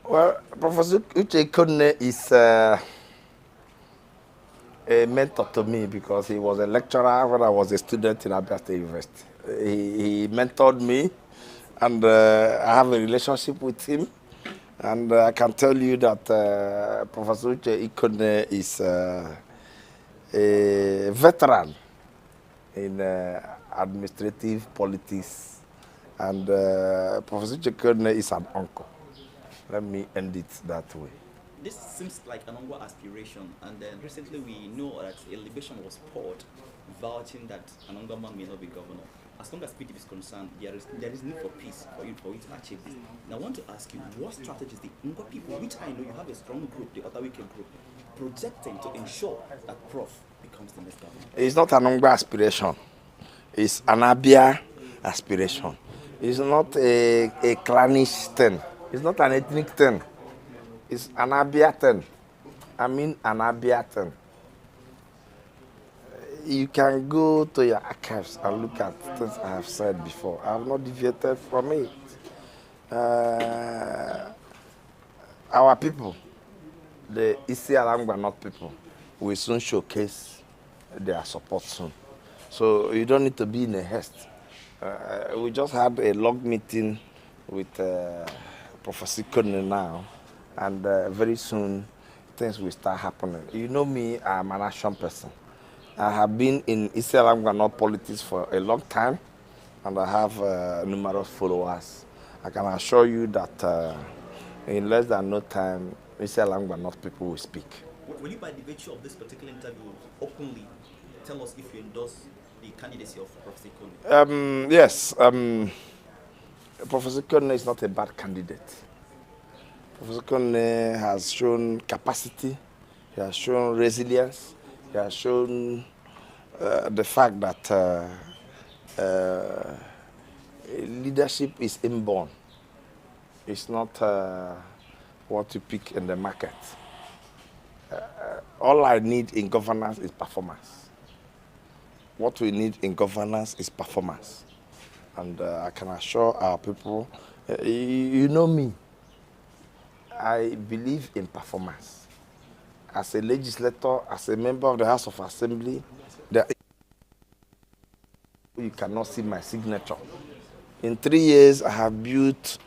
Speaker 7: Well, Professor Uche Konne is a mentor to me because he was a lecturer when I was a student in Abia State University. He mentored me, and I have a relationship with him. And I can tell you that Professor Uche Ikonne is a veteran in administrative politics, and Professor Uche Ikonne is an uncle. Let me end it that way.
Speaker 8: This seems like an Ngwa aspiration, and then recently we know that a libation was poured vouching that an Ngwa man may not be governor. As long as PDP is concerned, there is need for peace for you to achieve this. Now I want to ask you, what strategies the Ngwa people, which I know you have a strong group, the Otawike group, projecting to ensure that Prof becomes the next governor?
Speaker 7: It's not an Ngwa aspiration. It's an Abia aspiration. It's not a clannish thing. It's not an ethnic thing. It's an Abia thing. I mean an Abia thing. You can go to your archives and look at things I have said before. I have not deviated from it. Our people, the Isi Alangwa North people, will soon showcase their support soon. So you don't need to be in a haste. We just had a log meeting with Professor Konne now, and very soon things will start happening. You know me, I'm an action person. I have been in Ngwa North politics for a long time, and I have numerous followers. I can assure you that in less than no time, Ngwa North people will speak.
Speaker 8: Will you, by the virtue of this particular interview, openly tell us if you endorse the candidacy of Professor Ikone?
Speaker 7: Yes. Professor Ikone is not a bad candidate. Professor Ikone has shown capacity, he has shown resilience, he has shown the fact that leadership is inborn. It's not what you pick in the market. All I need in governance is performance. What we need in governance is performance. And I can assure our people, you know me, I believe in performance. As a legislator, as a member of the House of Assembly, you cannot see my signature. In 3 years, I have built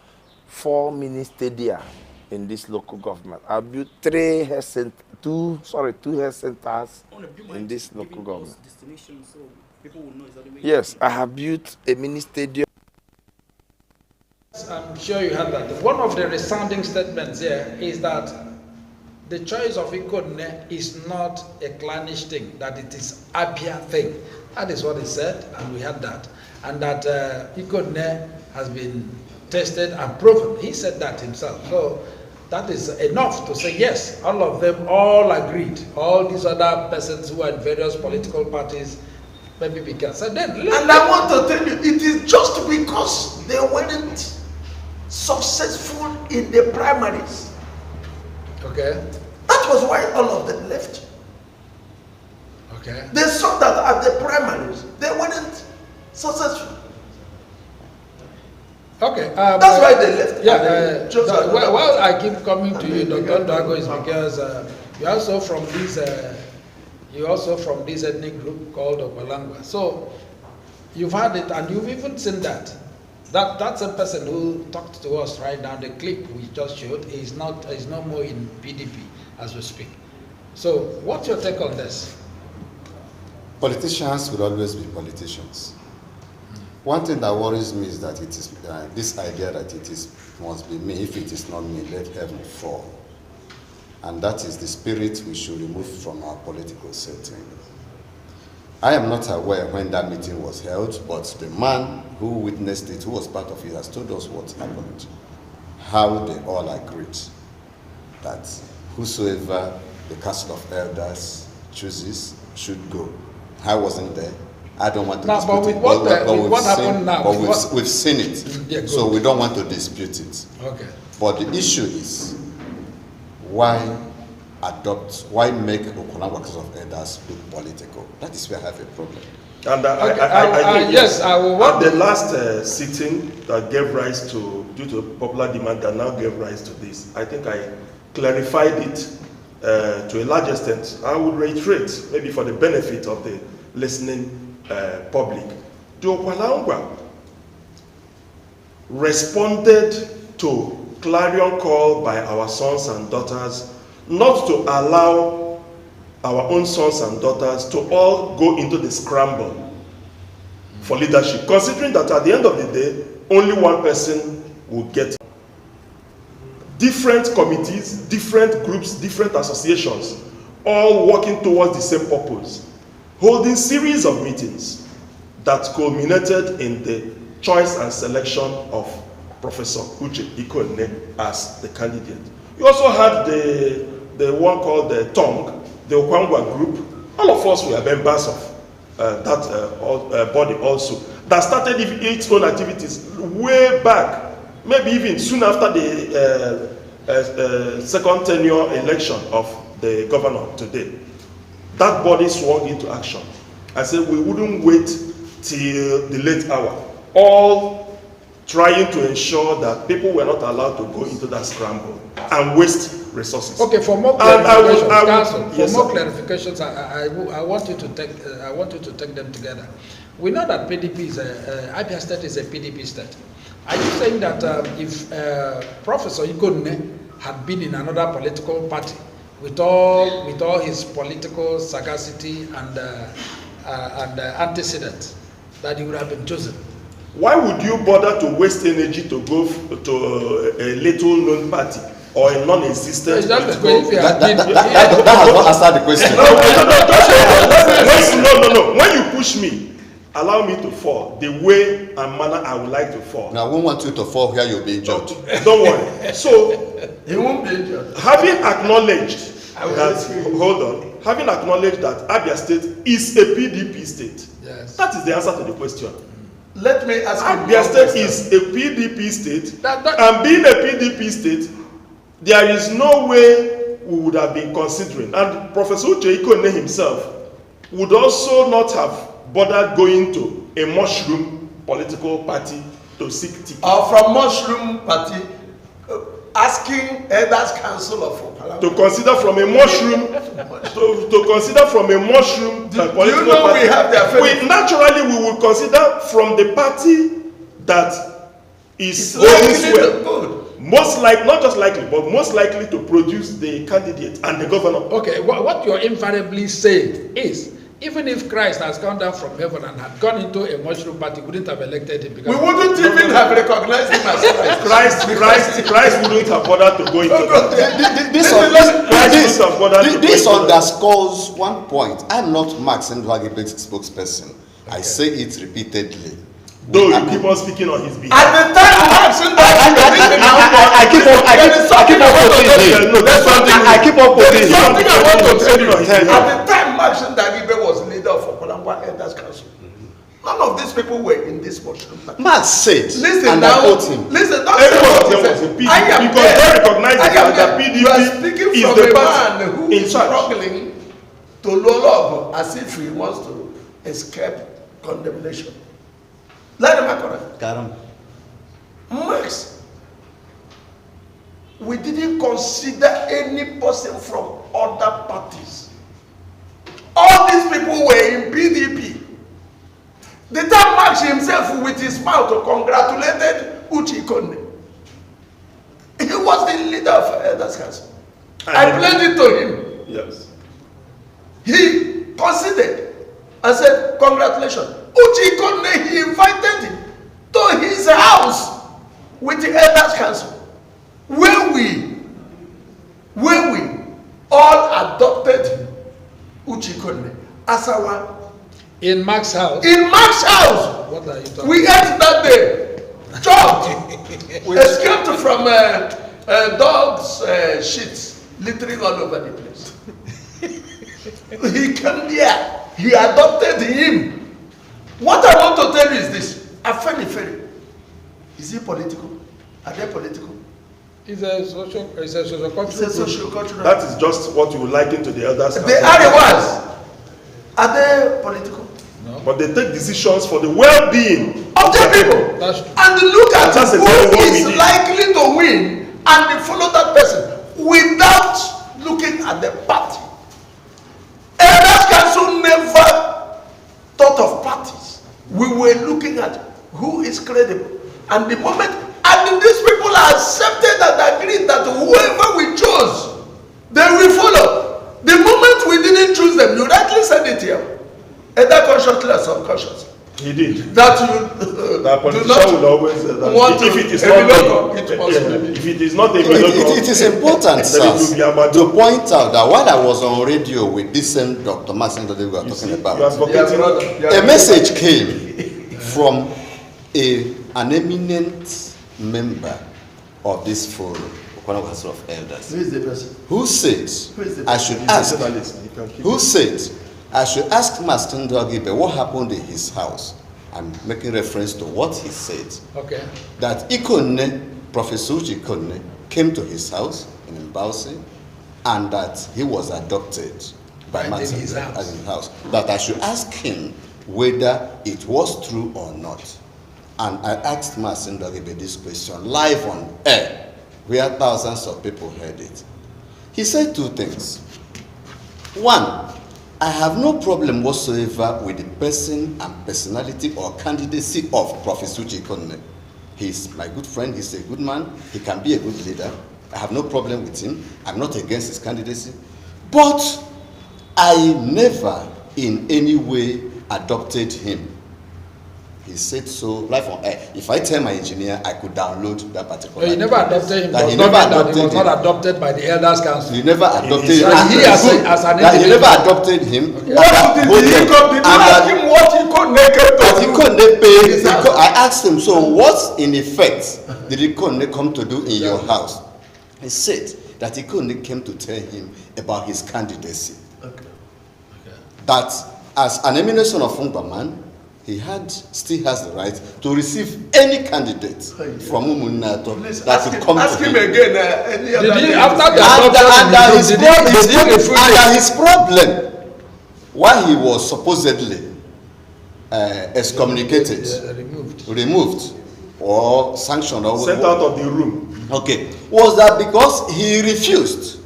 Speaker 7: 4 mini stadia in this local government. I built 2 health centers in this local government.
Speaker 8: So people will know exactly where.
Speaker 7: Yes, I have built a mini stadium.
Speaker 3: I'm sure you heard that. One of the resounding statements here is that the choice of Ikone is not a clannish thing, that it is Abia thing. That is what he said, and we had that. And that Ikone has been tested and proven. He said that himself. So that is enough to say yes. All of them all agreed. All these other persons who are in various political parties, maybe because. And
Speaker 4: I want to tell you, it is just because they weren't successful in the primaries.
Speaker 3: Okay.
Speaker 4: That was why all of them left.
Speaker 3: Okay.
Speaker 4: They saw that at the primaries, they weren't successful.
Speaker 3: Okay.
Speaker 4: That's why they left.
Speaker 3: Yeah. While I keep coming to you, Dr. Ndago, is because you're also from this ethnic group called Okwalangwa. So you've had it, and you've even seen that. That's a person who talked to us right now. The clip we just showed is no more in PDP as we speak. So what's your take on this?
Speaker 6: Politicians will always be politicians. One thing that worries me is that it is this idea that must be me. If it is not me, let heaven fall. And that is the spirit we should remove from our political setting. I am not aware when that meeting was held, but the man who witnessed it, who was part of it, has told us what happened. How they all agreed that whosoever the Council of Elders chooses should go. I wasn't there. I don't want to dispute
Speaker 3: but with
Speaker 6: it.
Speaker 3: What happened now?
Speaker 6: But we've seen it,
Speaker 3: Yeah,
Speaker 6: so we don't want to dispute it.
Speaker 3: Okay.
Speaker 6: But the issue is, why make Okwalangwa Council of Elders look political? That is where I have a problem.
Speaker 5: And
Speaker 3: I will
Speaker 5: at the last sitting that gave rise to, due to popular demand, that now gave rise to this, I think I clarified it to a large extent. I would reiterate, maybe for the benefit of the listening public. The Okwalangwa responded to clarion call by our sons and daughters not to allow our own sons and daughters to all go into the scramble for leadership, considering that at the end of the day, only one person will get. Different committees, different groups, different associations, all working towards the same purpose, holding series of meetings that culminated in the choice and selection of Professor Uche Ikone as the candidate. You also had the one called the TONG, the Okwangwa group. All of us were members of that body also, that started its own activities way back, maybe even soon after the second tenure election of the governor today. That body swung into action. I said we wouldn't wait till the late hour, all trying to ensure that people were not allowed to go into that scramble and waste resources.
Speaker 3: Okay, for more clarifications, I want you to take them together. We know that PDP is Abia State is a PDP state. Are you saying that if Professor Ikone had been in another political party, with all his political sagacity and antecedents, that he would have been chosen.
Speaker 5: Why would you bother to waste energy to go to a little-known party or a non-existent political?
Speaker 6: That has not answered the question.
Speaker 5: No. When you push me, allow me to fall the way and manner I would like to fall.
Speaker 6: Now, I won't want you to fall where you'll be injured.
Speaker 5: Don't worry. So,
Speaker 4: He won't be injured.
Speaker 5: having acknowledged having acknowledged that Abia State is a PDP state,
Speaker 3: Yes.
Speaker 5: that is the answer to the question.
Speaker 4: Let me ask you.
Speaker 5: Abia State is a PDP state,
Speaker 3: That-
Speaker 5: and being a PDP state, there is no way we would have been considering, and Professor Uche Ikone himself would also not have bothered going to a mushroom political party to seek ticket.
Speaker 4: Or from Mushroom Party, asking Elders Council of Okalawa.
Speaker 5: To consider from a mushroom, to consider from a mushroom political
Speaker 4: you know
Speaker 5: party.
Speaker 4: we have their
Speaker 5: Naturally, we will consider from the party that is
Speaker 4: It's likely
Speaker 5: going well.
Speaker 4: to good.
Speaker 5: Most likely, not just likely, but most likely to produce the candidate and the governor.
Speaker 3: Okay, what you're invariably saying is, even if Christ has come down from heaven and had gone into a mushroom party, wouldn't have elected him.
Speaker 4: We wouldn't even have recognized him as
Speaker 5: Christ wouldn't have bothered to go into that.
Speaker 6: This underscores one point. I'm not Max Ndwagibe's spokesperson. I say it repeatedly.
Speaker 5: Though you keep on speaking on his behalf.
Speaker 4: At the time,
Speaker 6: I keep on quoting
Speaker 4: something I want to tell you. At the time, Max Ndagibe was leader of Okolangwa Elders Council. None of these people were in this mushroom party.
Speaker 6: Max said,
Speaker 4: Listen
Speaker 6: and
Speaker 4: now.
Speaker 6: I quote him.
Speaker 4: Listen, don't
Speaker 5: Every
Speaker 4: say
Speaker 5: one of
Speaker 4: what
Speaker 5: them
Speaker 4: he
Speaker 5: was
Speaker 4: said.
Speaker 5: a PDP
Speaker 4: I am
Speaker 5: because
Speaker 4: there.
Speaker 5: they recognize
Speaker 4: I am
Speaker 5: that
Speaker 4: there.
Speaker 5: the
Speaker 4: You are
Speaker 5: PDP
Speaker 4: speaking
Speaker 5: is
Speaker 4: from
Speaker 5: the
Speaker 4: a
Speaker 5: party
Speaker 4: man who
Speaker 5: in
Speaker 4: is
Speaker 5: charge.
Speaker 4: struggling to roll up as if he wants to escape condemnation. Let him correct. Max, we didn't consider any person from other parties. All these people were in PDP. The time Max himself with his mouth congratulated Uche Ikone. He was the leader of Elders Council. I pledged it to him.
Speaker 5: Yes.
Speaker 4: He considered and said, congratulations. Uche Ikone, he invited him to his house with the Elders Council, where we all adopted Uche Ikone as our
Speaker 3: In Mark's house.
Speaker 4: in Mark's house.
Speaker 3: What are you talking
Speaker 4: We ate that day, chopped, escaped from dogs' shits littering all over the place. He came there, he adopted him. What I want to tell you is this: Afenifere, is he political? Are they political?
Speaker 3: It's a socio-cultural.
Speaker 5: That is just what you would liken to the elders.
Speaker 4: They are the ones. Are they political?
Speaker 3: No.
Speaker 5: But they take decisions for the well-being
Speaker 4: Of the people.
Speaker 3: That's true.
Speaker 4: And look at
Speaker 5: That's
Speaker 4: who
Speaker 5: exactly what we
Speaker 4: is
Speaker 5: need.
Speaker 4: likely to win and they follow that person without looking at the party. Elders Council never thought of parties. We were looking at who is credible. And the moment, and these people are accepted and agreed that whoever we chose, they will follow. The moment we didn't choose them, you rightly said it here, either consciously or subconsciously,
Speaker 5: He did.
Speaker 4: that you
Speaker 5: That
Speaker 4: do
Speaker 5: politician
Speaker 4: not
Speaker 5: will always say that
Speaker 4: want
Speaker 5: if
Speaker 4: to
Speaker 5: it is
Speaker 4: evaluate
Speaker 5: not
Speaker 4: it possibly.
Speaker 5: if it is not a
Speaker 6: It is important,
Speaker 5: then
Speaker 6: sir,
Speaker 5: it will be about
Speaker 6: to point out that while I was on radio with this same Dr. Max Ndwagibe we are talking
Speaker 5: you are
Speaker 6: about,
Speaker 5: advocating.
Speaker 6: a message came from an eminent member of this forum, Okwanagwa Council of Elders,
Speaker 4: Who is the person?
Speaker 6: who said,
Speaker 4: Who is the
Speaker 6: I should
Speaker 5: He's a
Speaker 6: ask,
Speaker 5: journalist. He can keep
Speaker 6: who
Speaker 5: it.
Speaker 6: said, I should ask Master Ndwagibe what happened in his house. I'm making reference to what he said.
Speaker 3: Okay.
Speaker 6: That Ikone, Professor Uche Ikone, came to his house in Mbausi and that he was adopted by
Speaker 3: Right,
Speaker 6: Master
Speaker 3: in his house.
Speaker 6: as in his house. That I should ask him whether it was true or not. And I asked Master Ndwagibe this question live on air, where thousands of people heard it. He said two things. One, I have no problem whatsoever with the person and personality or candidacy of Professor Uche Ikone. He's my good friend, he's a good man, he can be a good leader. I have no problem with him. I'm not against his candidacy. But I never in any way adopted him. He said so, live on air. If I tell my engineer, I could download that particular.
Speaker 3: No, he never adopted him.
Speaker 6: That he
Speaker 3: never
Speaker 6: adopted
Speaker 3: he was
Speaker 6: him.
Speaker 3: not adopted by the Elders Council.
Speaker 6: He never adopted him.
Speaker 3: He as an
Speaker 6: That he
Speaker 3: individual.
Speaker 6: never adopted him.
Speaker 4: What did he come? Did you ask him what he could naked
Speaker 6: But
Speaker 4: to
Speaker 6: he
Speaker 4: do?
Speaker 6: couldn't pay. I asked him, so what in effect did he couldn't come to do in your house? He said that he couldn't come to tell him about his candidacy.
Speaker 4: Okay.
Speaker 6: That as an eminent of Ngwa man, he still has the right to receive any candidate from Umunato that could come
Speaker 4: ask
Speaker 6: to
Speaker 4: him
Speaker 6: him.
Speaker 4: again. Any other
Speaker 3: Did he,
Speaker 4: day.
Speaker 3: after the
Speaker 6: Under his problem, why he was supposedly excommunicated, removed, or sanctioned, or
Speaker 5: Sent out of the room.
Speaker 6: Okay, was that because he refused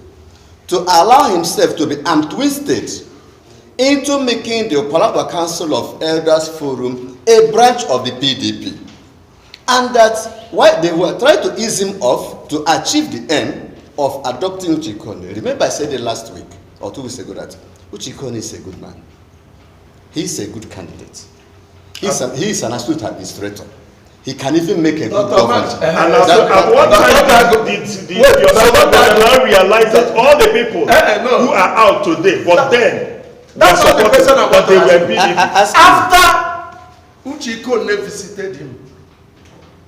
Speaker 6: to allow himself to be arm-twisted into making the Opalapa Council of Elders Forum a branch of the PDP. And that why they were trying to ease him off to achieve the end of adopting Uchikone. Remember I said it last week or 2 weeks ago that Uchikone is a good man. He's a good candidate. He's an astute administrator. He can even make a good government.
Speaker 5: And at what time did your son realize that all the people who are out today, but then
Speaker 4: That's not the question I want to
Speaker 5: ask.
Speaker 4: After Uchikone visited him,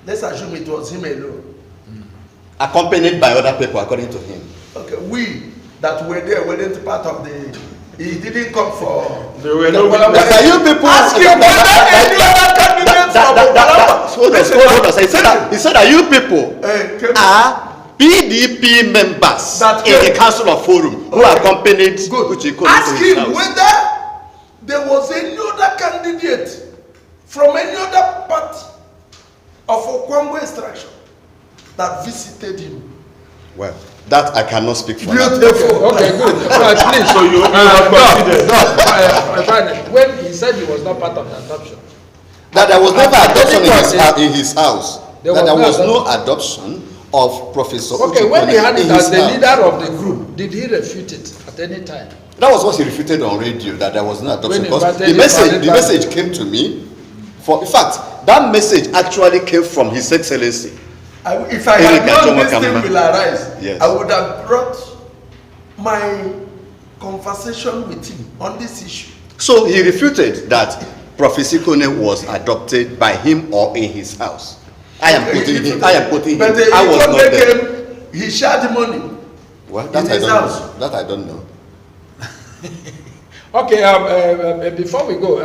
Speaker 4: let's assume it was him alone.
Speaker 6: Accompanied by other people, according to him.
Speaker 4: Okay, we that were there weren't part of the. He didn't come for.
Speaker 5: There were no
Speaker 6: you people
Speaker 4: ask him whether any other candidate from Okalamba.
Speaker 6: Hold on. He said that you people are PDP members
Speaker 4: that
Speaker 6: in the Council of Forum who accompanied Uchikone.
Speaker 4: Ask him whether there was any other candidate from any other part of Okwangwa extraction that visited him.
Speaker 6: Well, that I cannot speak for.
Speaker 4: Beautiful.
Speaker 3: Okay, good. Please.
Speaker 5: So you have
Speaker 3: considered. When he said he was not part of the adoption.
Speaker 6: That there was never adoption in his house.
Speaker 3: There
Speaker 6: That there
Speaker 3: was
Speaker 6: was
Speaker 3: no
Speaker 6: no adoption of Professor
Speaker 3: Okay,
Speaker 6: Uchikone
Speaker 3: when he had it
Speaker 6: in
Speaker 3: as
Speaker 6: his
Speaker 3: the
Speaker 6: house.
Speaker 3: leader of the group, did he refute it at any time?
Speaker 6: That was what he refuted on radio, that there was no adoption.
Speaker 3: When he
Speaker 6: Because
Speaker 3: invited
Speaker 6: the message came to me. In fact, that message actually came from His Excellency.
Speaker 4: If I had known this thing will arise,
Speaker 6: yes,
Speaker 4: I would have brought my conversation with him on this issue.
Speaker 6: So he refuted that Professor Uchikone was adopted by him or in his house. I am putting him.
Speaker 4: But
Speaker 6: I was not there.
Speaker 4: He shared the money.
Speaker 6: Well, that I don't know. That I don't know.
Speaker 3: Okay, before we go,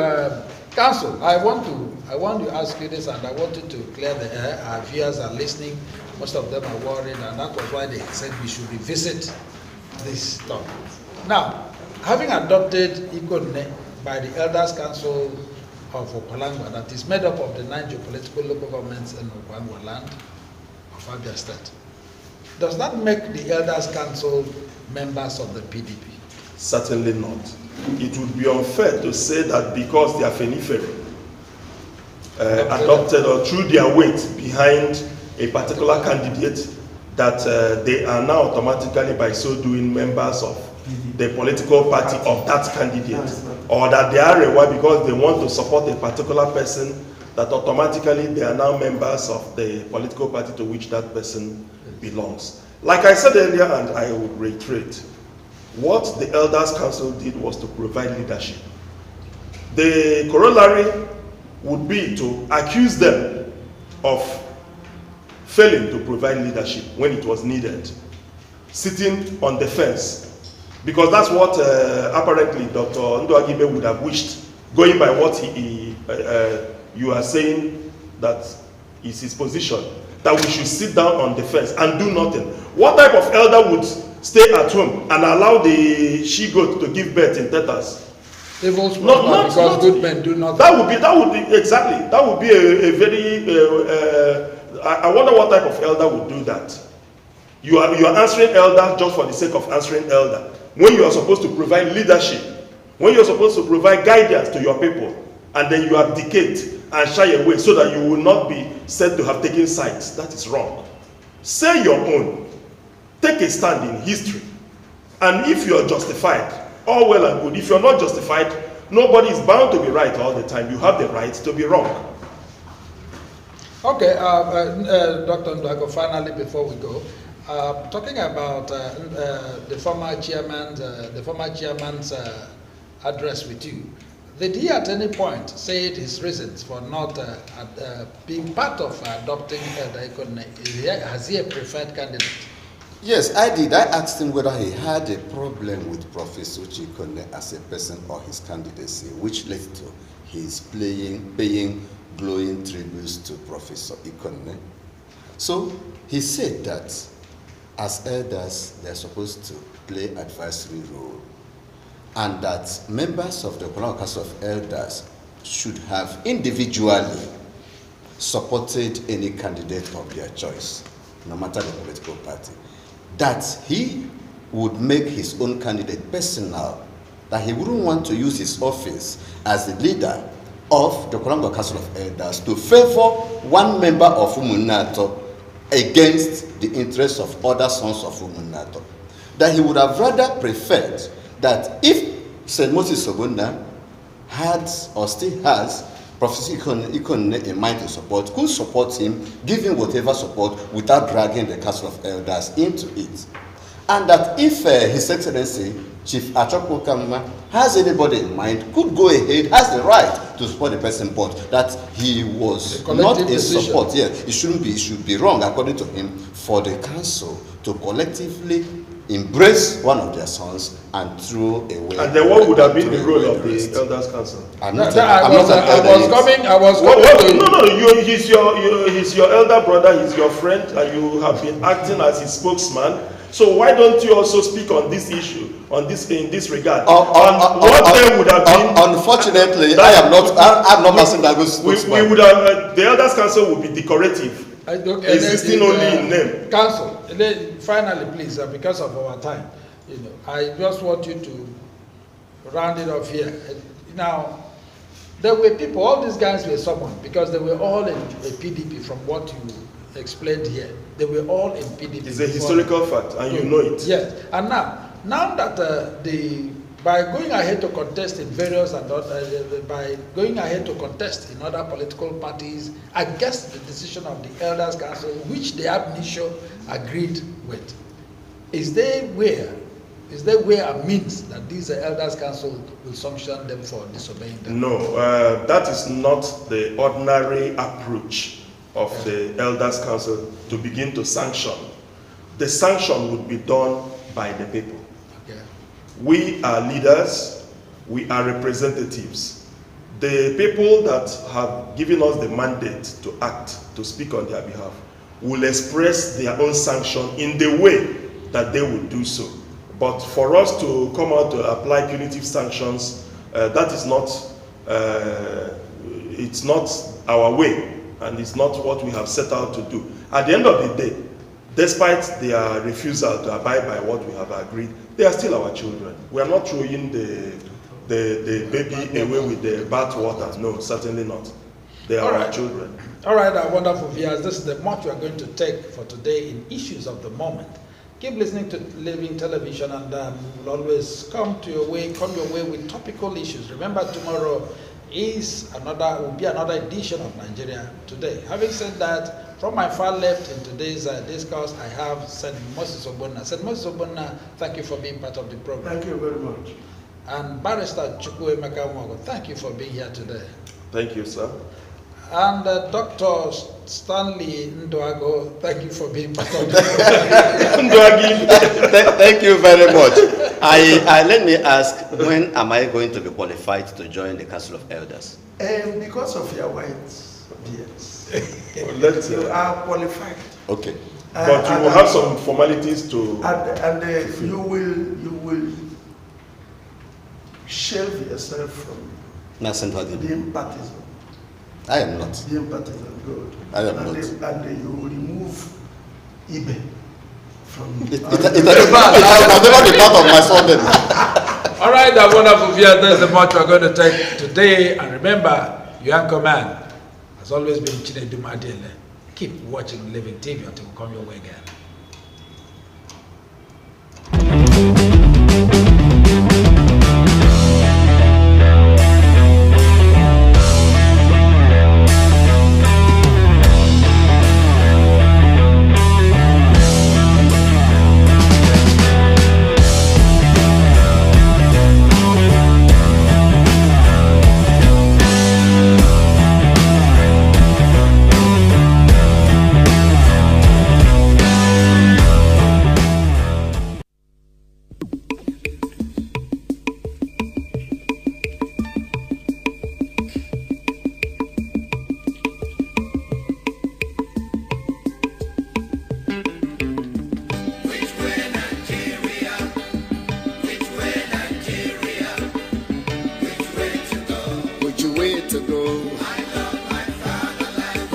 Speaker 3: Council, I want to ask you this, and I wanted to clear the air. Our viewers are listening. Most of them are worried, and that was why they said we should revisit this topic. Now, having adopted Ikone by the Elders Council of Okalamba, that is made up of the 9 geopolitical local governments in Okwangwa land of Abia State, does that make the Elders Council members of the PDP?
Speaker 5: Certainly not. It would be unfair to say that because they are Fenifere adopted or threw their weight behind a particular candidate that they are now automatically, by so doing, members of the political party of that candidate, or that they are a because they want to support a particular person, that automatically they are now members of the political party to which that person belongs. Like I said earlier, and I would reiterate, what the Elders Council did was to provide leadership. The corollary would be to accuse them of failing to provide leadership when it was needed, sitting on the fence, because that's what apparently Dr. Nduagibe would have wished, going by what you are saying that is his position, that we should sit down on the fence and do nothing. What type of elder would stay at home and allow the she-goat to give birth in tetas?
Speaker 3: Because good men do not.
Speaker 5: That would be exactly. That would be a very. I wonder what type of elder would do that. You are answering elder just for the sake of answering elder, when you are supposed to provide leadership, when you are supposed to provide guidance to your people, and then you abdicate and shy away so that you will not be said to have taken sides. That is wrong. Say your own. Take a stand in history. And if you're justified, all well and good. If you're not justified, nobody is bound to be right all the time. You have the right to be wrong.
Speaker 3: Okay, Dr. Ndwago, finally, before we go, talking about the former chairman's address with you, did he at any point say his reasons for not being part of adopting the economy? Has he a preferred candidate?
Speaker 6: Yes, I did. I asked him whether he had a problem with Professor Chikone as a person or his candidacy, which led to his paying glowing tributes to Professor Ikone. So he said that as elders, they're supposed to play advisory role, and that members of the Okolongo Council of Elders should have individually supported any candidate of their choice, no matter the political party. That he would make his own candidate personal, that he wouldn't want to use his office as the leader of the Okolongo Council of Elders to favor one member of Umunato against the interests of other sons of Umunato. That he would have rather preferred that if St. Moses Obunda had or still has Professor Ikone in mind to support, could support him, give him whatever support without dragging the Council of Elders into it. And that if His Excellency Chief Achokwu Kamma has anybody in mind, could go ahead, has the right to support the person, but that he was not in support. Yes, it should be wrong, according to him, for the council to collectively embrace one of their sons and throw away.
Speaker 5: And then what would have been the role of the Elders Council?
Speaker 3: I was coming.
Speaker 5: He's your elder brother, he's your friend, and you have been acting as his spokesman. So why don't you also speak on this issue, in this regard?
Speaker 6: Unfortunately, I'm not Master Ndago's spokesman.
Speaker 5: We would have the Elders Council would be decorative. Existing only in name.
Speaker 3: Council, finally, please, because of our time, I just want you to round it off here. Now, there were people, all these guys were summoned because they were all in a PDP from what you explained here. They were all in PDP.
Speaker 5: It's a historical fact, and you know it.
Speaker 3: Yes, and now that by going ahead to contest in various and by going ahead to contest in other political parties against the decision of the Elders Council, which the ab initio agreed with, is there where a means that these Elders Council will sanction them for disobeying them?
Speaker 5: No, that is not the ordinary approach of the Elders Council to begin to sanction. The sanction would be done by the people. We are leaders, we are representatives. The people that have given us the mandate to act, to speak on their behalf, will express their own sanction in the way that they would do so. But for us to come out to apply punitive sanctions, that is not, it's not our way, and it's not what we have set out to do. At the end of the day, despite their refusal to abide by what we have agreed, they are still our children. We are not throwing the baby away with the bathwater. No, certainly not. They are our children.
Speaker 3: All right, our wonderful viewers, this is the much we are going to take for today in Issues of the Moment. Keep listening to Living Television, and we'll always come your way with topical issues. Remember, tomorrow will be another edition of Nigeria Today. Having said that, from my far left in today's discourse, I have St. Moses Obonna. St. Moses Obonna, thank you for being part of the program.
Speaker 4: Thank you very much.
Speaker 3: And Barrister Chukwuemeka Mwago, thank you for being here today.
Speaker 5: Thank you, sir.
Speaker 3: And Dr. Stanley Ndwago, thank you for being part of the program.
Speaker 6: Thank you very much. Let me ask, when am I going to be qualified to join the Council of Elders?
Speaker 4: Because of your white beards.
Speaker 5: Well,
Speaker 4: you are qualified.
Speaker 6: Okay.
Speaker 5: But you will have some formalities to.
Speaker 4: And you will shelve yourself from being partisan.
Speaker 6: I am not.
Speaker 4: Being partisan, good.
Speaker 6: I am not.
Speaker 4: And you will remove eBay from.
Speaker 6: It has never been part of my Sunday.
Speaker 3: All right, our wonderful viewers, that's the much we're going to take today. And remember, your anchor man has always been Chinedu Madele. Keep watching Living TV until we come your way again.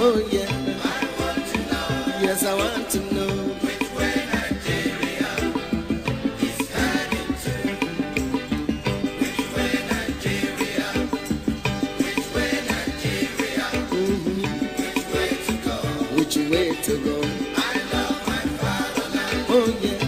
Speaker 2: Oh yeah. I want to know. Yes, I want to know. Which way Nigeria is heading to. Which way Nigeria. Which way Nigeria. Which way to go. Which way to go. I love my fatherland. Oh yeah.